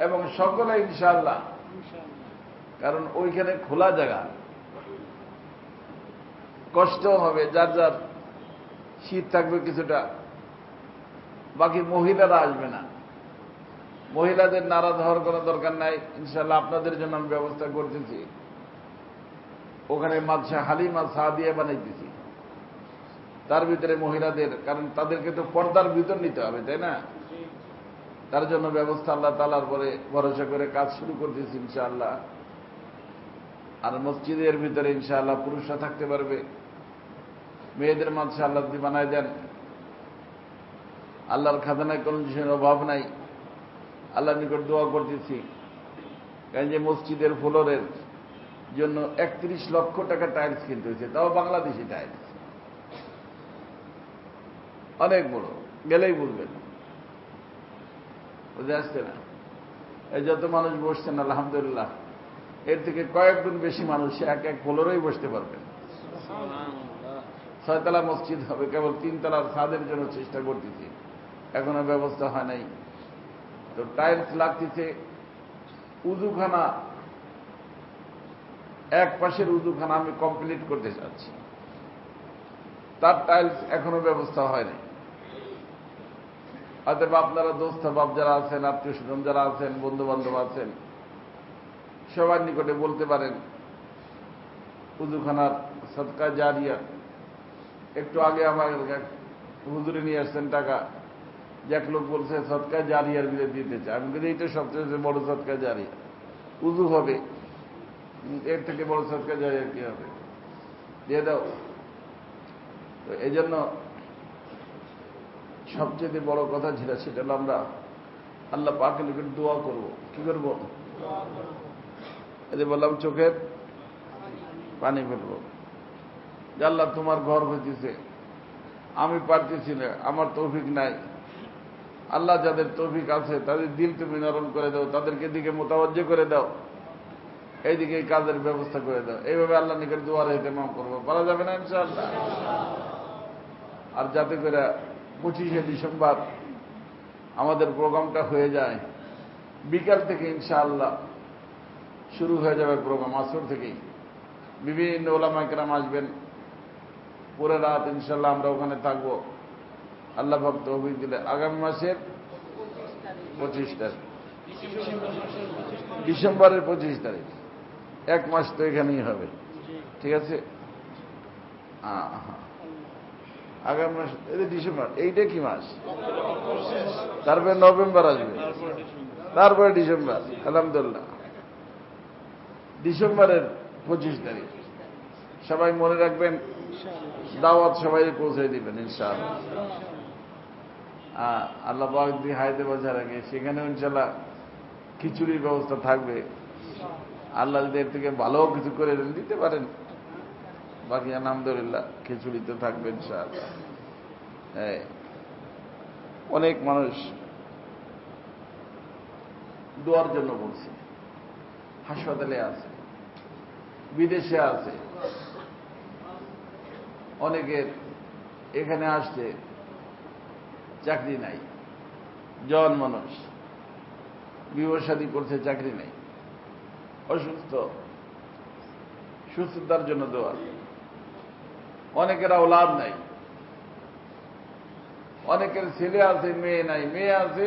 এবং সকলে ইনশাআল্লাহ, কারণ ওইখানে খোলা জায়গা, কষ্ট হবে, যার যার শীত থাকবে কিছুটা, বাকি মহিলারা আসবে না। মহিলাদের নারাজ হওয়ার কোনো দরকার নাই। ইনশাআল্লাহ আপনাদের জন্য আমি ব্যবস্থা করতেছি। ওখানে মাদ্রাসা হালিমা সাদিয়া বানাইতেছি, তার ভিতরে মহিলাদের, কারণ তাদেরকে তো পর্দার ভিতর নিতে হবে, তাই না? তার জন্য ব্যবস্থা আল্লাহ তাআলার পরে ভরসা করে কাজ শুরু করতেছি ইনশাআল্লাহ। আর মসজিদের ভিতরে ইনশাআল্লাহ পুরুষরা থাকতে পারবে, মেয়েদের মাদ্রাসা আল্লাহ যদি বানায় দেন। আল্লাহর খাজানায় কোনো জিনিসের অভাব নাই। আল্লাহর নিকট দোয়া করতেছি, কারণ যে মসজিদের ফ্লোরের জন্য 31 লক্ষ টাকা টাইলস কিনতে হয়েছে, তাও বাংলাদেশি টাইলস, অনেক বড়, গেলেই বুঝবেন। বুঝে আসছে না? এই যত মানুষ বসছেন আলহামদুলিল্লাহ, এর থেকে কয়েক গুণ বেশি মানুষ এক ফ্লোরেই বসতে পারবেন। 6 তলা মসজিদ হবে, কেবল 3 তলার ছাদের জন্য চেষ্টা করতেছি, এখনো ব্যবস্থা হয় নাই। তো টাইলস লাগতেছে। উযুখানা, এক পাশের উযুখানা আমি কমপ্লিট করতে চাচ্ছি, তার টাইলস এখনো ব্যবস্থা হয়নি। অতএব আপনারা দোস্ত বাপ যারা আছেন, আত্মীয় স্বজন যারা আছেন, বন্ধু বান্ধব আছেন, সবার নিকটে বলতে পারেন উযুখানার সদকা জারিয়া। একটু আগে আমার হুজুরে নিয়ে আসছেন টাকা, যে এক লোক বলছে সদকা জারিয়ার বিলে দিতে চায়। আমি বলি এইটা সবচেয়ে বড় সদকা জারিয়া, উযু হবে, এর থেকে বড় সদকা জারিয়া কি হবে? দিয়ে দাও। তো এই জন্য সবচেয়ে বড় কথা যেটা, সেটা হলো আমরা আল্লাহ পাকের নিকট দোয়া করব। কি করব? এই যে বললাম চোখের পানি ফেলব। যে আল্লাহ তোমার ঘর হইতেছে, আমি পারতেছি না, আমার তৌফিক নাই। আল্লাহ যাদের তৌফিক আছে তাদের দিল তুমি নরম করে দাও, তাদেরকে দিকে মোতাবজ্জ করে দাও, এইদিকে এই কাজের ব্যবস্থা করে দাও। এইভাবে আল্লাহ নিকট দুয়ারে ইহতেমাম করবো, পারা যাবে না ইনশাআল্লাহ। আর যাতে করে 25শে ডিসেম্বর আমাদের প্রোগ্রামটা হয়ে যায়, বিকাল থেকে ইনশাআল্লাহ শুরু হয়ে যাবে প্রোগ্রাম, আসর থেকেই বিভিন্ন ওলামায়ে কেরাম আসবেন, পুরো রাত ইনশাআল্লাহ আমরা ওখানে থাকবো। আল্লাহ পাক তৌফিক দিলে আগামী মাসের 25 তারিখ, ডিসেম্বরের 25 তারিখ, 1 মাস তো এখানেই হবে, ঠিক আছে? আগামী মাস এটা ডিসেম্বর, এইটা কি মাস? তারপরে নভেম্বর আসবে, তারপরে ডিসেম্বর। আলহামদুলিল্লাহ, ডিসেম্বরের 25 তারিখ সবাই মনে রাখবেন, দাওয়াত সবাই পৌঁছে দিবেন ইনশাআল্লাহ। আল্লাহ পাক দিয়ে হায়াতে বাঁচার আগে সেখানে ইনশাআল্লাহ খিচুড়ির ব্যবস্থা থাকবে। আল্লাহ যদি এর থেকে ভালো কিছু করে দিতে পারেন, বাকি আলহামদুলিল্লাহ খিচুড়ি তো থাকবে ইনশাআল্লাহ। অনেক মানুষ দোয়ার জন্য বলছে, হাসপাতালে আছে, বিদেশে আছে, অনেকের এখানে আসছে চাকরি নাই, জওয়ান মানুষ বিবাহ শাদী করছে, চাকরি নাই, অসুস্থ, সুস্থতার জন্য দোয়া। অনেকের আওলাদ নাই, অনেকের ছেলে আছে, মেয়ে নাই, মেয়ে আছে,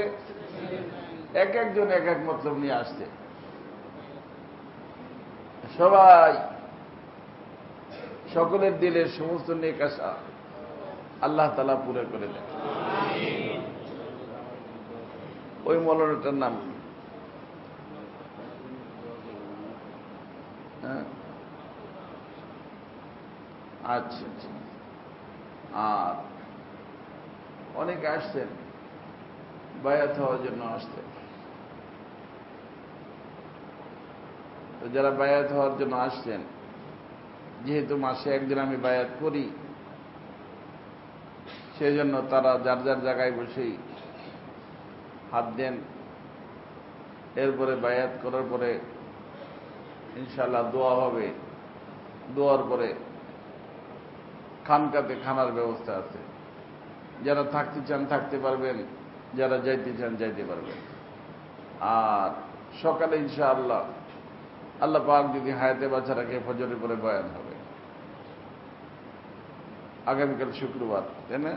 এক একজন এক এক মতলব নিয়ে আসছে। সবাই সকলের দিলের সমস্ত নেক আশা আল্লাহ তাআলা পুরো করে দেন। ওই মৌলানাটার নাম আচ্ছা আচ্ছা। আর অনেকে আসছেন বায়াত হওয়ার জন্য আসতেন, তো যারা বায়াত হওয়ার জন্য আসছেন, যেহেতু মাসে একদিন আমি বায়াত করি, সেই জন্য তারা যার যার জায়গায় বসেই হাত দেন। এরপরে বায়াত করার পরে ইনশাআল্লাহ দোয়া হবে, দোয়ার পরে খানকাতে খানার ব্যবস্থা আছে, যারা থাকতে চান থাকতে পারবেন, যারা যাইতে চান যাইতে পারবেন। আর সকালে ইনশাআল্লাহ আল্লাহ পাক যদি হায়াতে বাঁচা রাখে ফজরের পরে বয়ান হবে, আগামীকাল শুক্রবার, তাই না?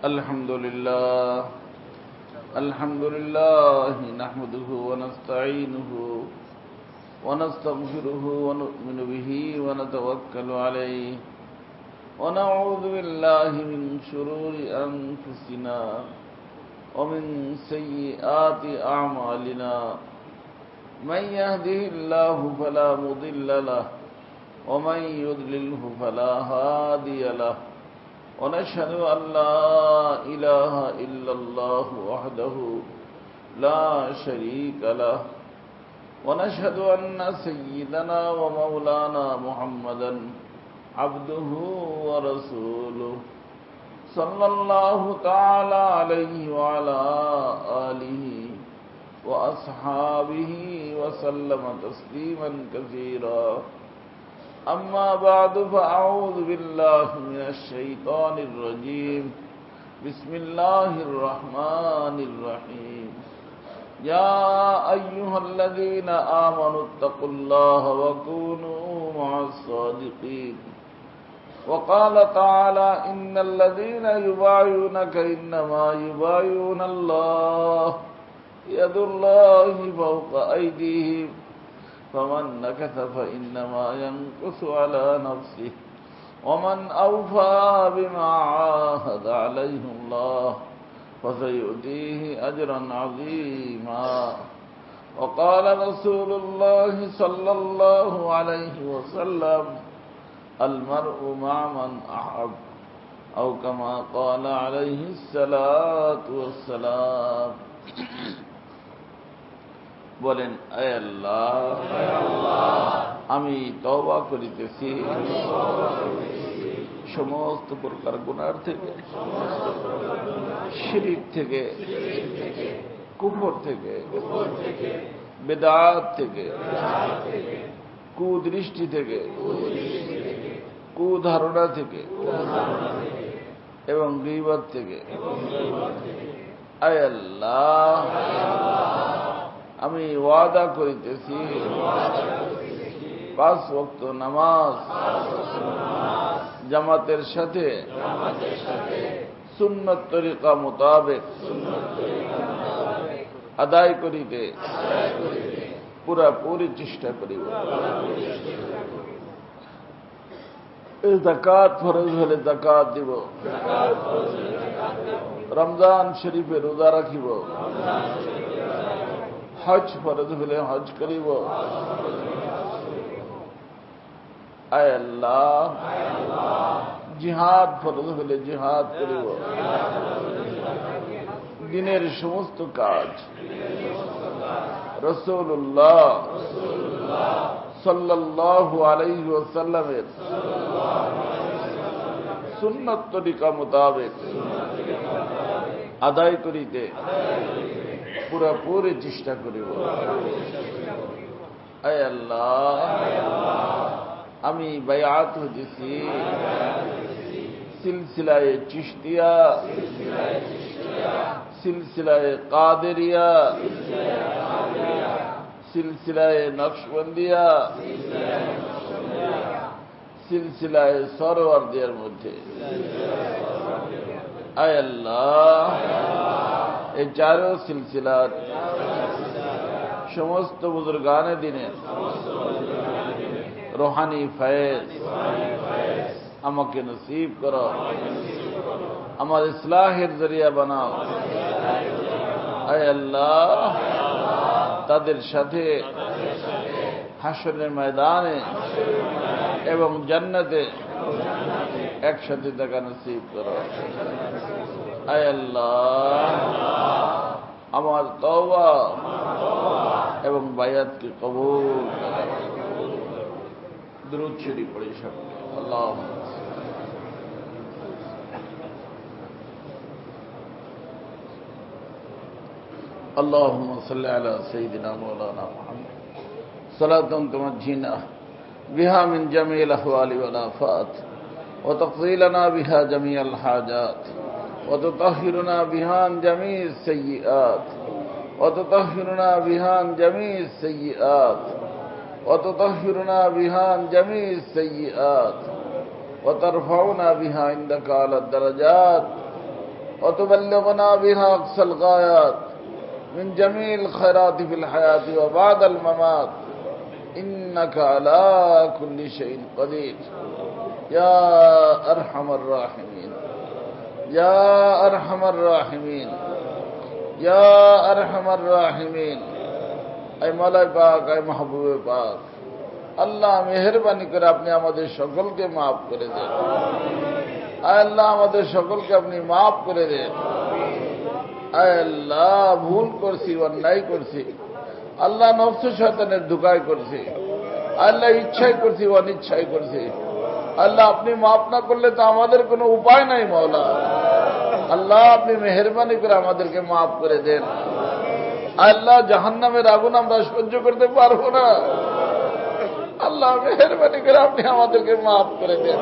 আলহামদুলিল্লাহ আলহামদুলিল্লাহ নাহমাদুহু ওয়া নাস্তাঈনুহু ওয়া নাস্তাগফিরুহু ওয়া নু'মিনু বিহি ওয়া নাতাওয়াক্কালু আলাইহি ওয়া নাউযু বিল্লাহি মিন শুরুরি আনফুসিনা ওয়া মিন সাইয়্যাতি আ'মালিনা মান ইয়াহদিহিল্লাহু ফালা মুদিল্লা লাহু ওয়া মান ইউদ্লিলহু ফালা হাদিয়া লাহু ونشهد أن لا إله إلا الله وحده لا شريك له ونشهد أن سيدنا ومولانا محمدا عبده ورسوله صلى الله تعالى عليه وعلى آله وأصحابه وسلم تسليما كثيرا أما بعد فأعوذ بالله من الشيطان الرجيم بسم الله الرحمن الرحيم يا أيها الذين آمنوا اتقوا الله وكونوا مع الصادقين وقال تعالى إن الذين يبايعونك إنما يبايعون الله يد الله فوق أيديهم فمن نكث فإنما ينكث على نفسه ومن أوفى بما عاهد عليه الله فسيؤتيه أجرا عظيما وقال رسول الله صلى الله عليه وسلم المرء مع من أحب أو كما قال عليه الصلاة والسلام বলেন আয় আল্লাহ আমি তওবা করিতেছি সমস্ত প্রকার গুনাহ থেকে, শিরক থেকে, কুফর থেকে, বিদআত থেকে, কুদৃষ্টি থেকে, কুধারণা থেকে এবং গীবত থেকে। আয় আল্লাহ আমি ওয়াদা করিতেছি 5 ওয়াক্ত নামাজ জামাতের সাথে সুন্নত তরিকা মোতাবেক আদায় করিতে পুরাপুরি চেষ্টা করিব। যাকাত ফরজ হলে যাকাত দিব, রমজান শরীফে রোজা রাখিব, হজ ফরজ হলে হজ করিব। আয় আল্লাহ জিহাদ ফরজ হলে জিহাদ করিব। দিনের সমস্ত কাজ রাসূলুল্লাহ সাল্লাল্লাহু আলাইহি ওয়াসাল্লামের সুন্নত তরিকা মোতাবেক আদায় করিতে পুরাপুরি চেষ্টা করিব। আয় আল্লাহ আমি বায়াত হইতেছি সিলসিলায়ে চিশতিয়া, সিলসিলায়ে কাদেরিয়া, সিলসিলায়ে নকশবন্দিয়া, সিলসিলায়ে সরওয়ারদিয়ার মধ্যে। আয় আল্লাহ এই চারো সিলসিলার সমস্ত বুজুর্গানে দিনের রুহানি ফয়েজ আমাকে নসিব করো, আমার ইসলাহের জরিয়া বানাও। আয় আল্লাহ তাদের সাথে হাশরের ময়দানে এবং জান্নাতে একসাথে দেখা নসিব করো। আয় আল্লাহ আমার তওবা এবং বায়াতকে কবুল করো। দুরূদ শরীফ পড়ে সকলে আল্লাহুম্মা اللهم صل على سيدنا مولانا محمد صلاة تمجينا بها من جميع الأحوال والآفات وتقضي لنا بها جميع الحاجات وتطهرنا بها عن جميع السيئات وتطهرنا بها عن جميع السيئات وتطهرنا بها عن جميع السيئات وترفعنا بها عندك على الدرجات وتبلغنا بها أقصى الغايات من جميع الخيرات في الحياة وبعد الممات إنك على كل شيء قدير يا أرحم الراحمين يا أرحم الراحمين يا أرحم الراحمين اے مولا پاک اے محبوب پاک আল্লাহ মেহেরবানি করে আপনি আমাদের সকলকে মাফ করে দেন। আয় আল্লাহ আমাদের সকলকে আপনি মাফ করে দেন। আয় আল্লাহ ভুল করছি, অন্যায় করছি, আল্লাহ নফস শয়তানের ধোঁকায় করছি, আল্লাহ ইচ্ছাই করছি, অনিচ্ছাই করছি। আল্লাহ আপনি মাফ না করলে তো আমাদের কোনো উপায় নাই মাওলা। আল্লাহ আপনি মেহেরবানি করে আমাদেরকে মাফ করে দেন। আল্লাহ জাহান্নামের আগুন আমরা সহ্য করতে পারবো না। আল্লাহ মেহেরবানি করে আপনি আমাদেরকে মাফ করে দেন।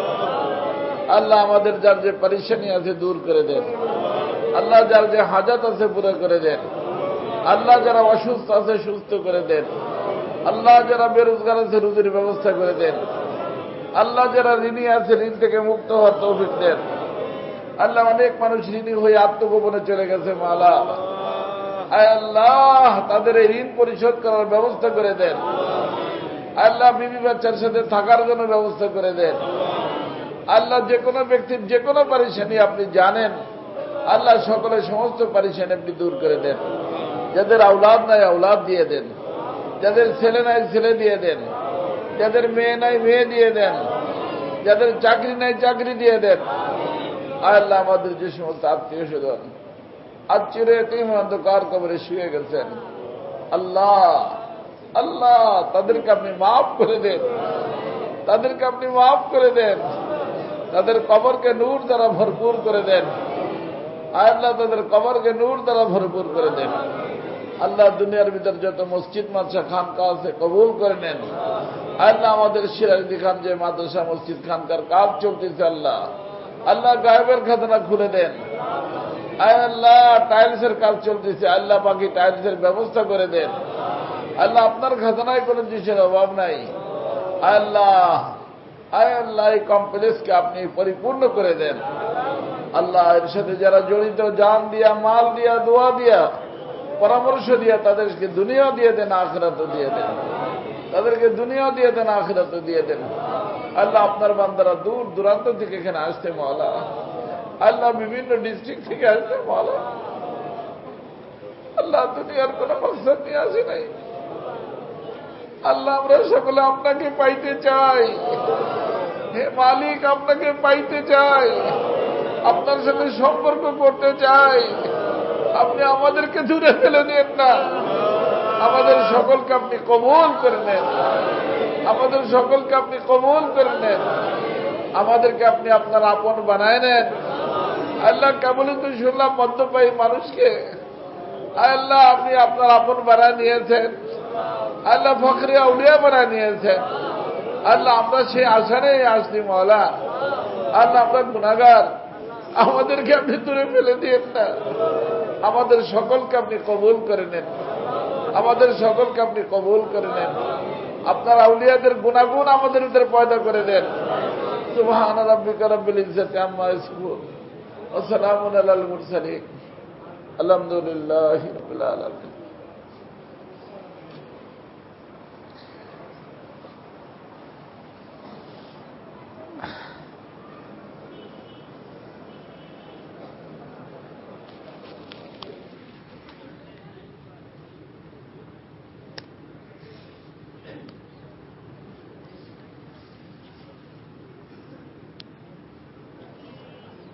আল্লাহ আমাদের যার যে পরেশানি আছে দূর করে দেন। আল্লাহ যার যে হাজাত আছে পুরো করে দেন। আল্লাহ যারা অসুস্থ আছে সুস্থ করে দেন। আল্লাহ যারা বেরোজগার আছে রুজির ব্যবস্থা করে দেন। আল্লাহ যারা ঋণী আছে ঋণ থেকে মুক্ত হওয়ার তৌফিক দেন। আল্লাহ অনেক মানুষ ঋণী হয়ে আত্মগোপনে চলে গেছে মাওলা। আয় আল্লাহ তাদের এই ঋণ পরিশোধ করার ব্যবস্থা করে দেন। আল্লাহ বিবি বাচ্চার সাথে থাকার জন্য ব্যবস্থা করে দেন। আল্লাহ যে কোনো ব্যক্তির যে কোনো পরেশানি আপনি জানেন। আল্লাহ সকলের সমস্ত পরেশানি আপনি দূর করে দেন। যাদের আওলাদ নাই আওলাদ দিয়ে দেন, যাদের ছেলে নাই ছেলে দিয়ে দেন, যাদের মেয়ে নাই মেয়ে দিয়ে দেন, যাদের চাকরি নাই চাকরি দিয়ে দেন। আল্লাহ আমাদের যে সমস্ত আত্মীয় স্বজন আজ চির এতিম অন্ধকার কবরে শুয়ে গেছেন, আল্লাহ আল্লাহ তাদেরকে আপনি মাফ করে দেন, তাদেরকে আপনি মাফ করে দেন, তাদের কবরকে নূর দ্বারা ভরপুর করে দেন। আল্লাহ তাদের কবরকে নূর দ্বারা ভরপুর করে দেন। আল্লাহ দুনিয়ার ভিতর যত মসজিদ মাদ্রাসা খানকা আছে কবুল করে নেন। আল্লাহ আমাদের সিরাজদি খান যে মাদ্রাসা মসজিদ খানকার কাজ চলতেছে, আল্লাহ আল্লাহ গায়েবের খাজানা খুলে দেন। আল্লাহ টাইলসের কাজ চলতেছে, আল্লাহ বাকি টাইলসের ব্যবস্থা করে দেন। আল্লাহ আপনার খাজানায় কোনো জিনিসের অভাব নাই। আল্লাহ আল্লাহ এই কমপ্লেক্সকে আপনি পরিপূর্ণ করে দেন। আল্লাহ এর সাথে যারা জড়িত, জান দিয়া, মাল দিয়া, দোয়া দিয়া, পরামর্শ দিয়া, তাদেরকে দুনিয়া দিয়ে দেন, আখিরাতও দিয়ে দেন। তাদেরকে দুনিয়া দিয়ে দেন, আখিরাতও দিয়ে দেন। আল্লাহ আপনার বান্দারা দূর দূরান্ত থেকে এখানে আসতে মাওলা, আল্লাহ বিভিন্ন ডিস্ট্রিক্ট থেকে আসতে মাওলা, আল্লাহ দুনিয়ার কোন মকসদ নিয়ে আসে নাই। আল্লাহ আমরা সকলে আপনাকে পাইতে চাই। হে মালিক, আপনাকে পাইতে চাই, আপনার সাথে সম্পর্ক করতে চাই। আপনি আমাদেরকে দূরে ফেলে দেন না, আমাদের সকলকে আপনি কবুল করে নেন, আমাদের সকলকে আপনি কবুল করে নেন, আমাদেরকে আপনি আপনার আপন বানায় নেন। আল্লাহ কেবলই তো শুনলাম মদ্যপায়ী মানুষকে আল্লাহ আপনি আপনার আপন বানায় নিয়েছেন, আল্লাহ ফখরে আউলিয়া বানায় নিয়েছেন। আল্লাহ আমরা সেই আশা নেই আসছি মাওলা, আল্লাহ আমরা গুনাহগার, আমাদেরকে আপনি দূরে ফেলে দিয়েন না, আমাদের সকলকে আপনি কবুল করে নেন, আমাদের সকলকে আপনি কবুল করে নেন। আপনার আউলিয়াদের গুনাহগুণ আমাদের ভিতরে পয়দা করে দেন। সুবহান রাব্বিকা রাব্বিল ইজ্জাতি আম্মা ইয়াসিফুন ওয়া সালামুন আলাল মুরসালিন আলহামদুলিল্লাহি রাব্বিল আলামিন।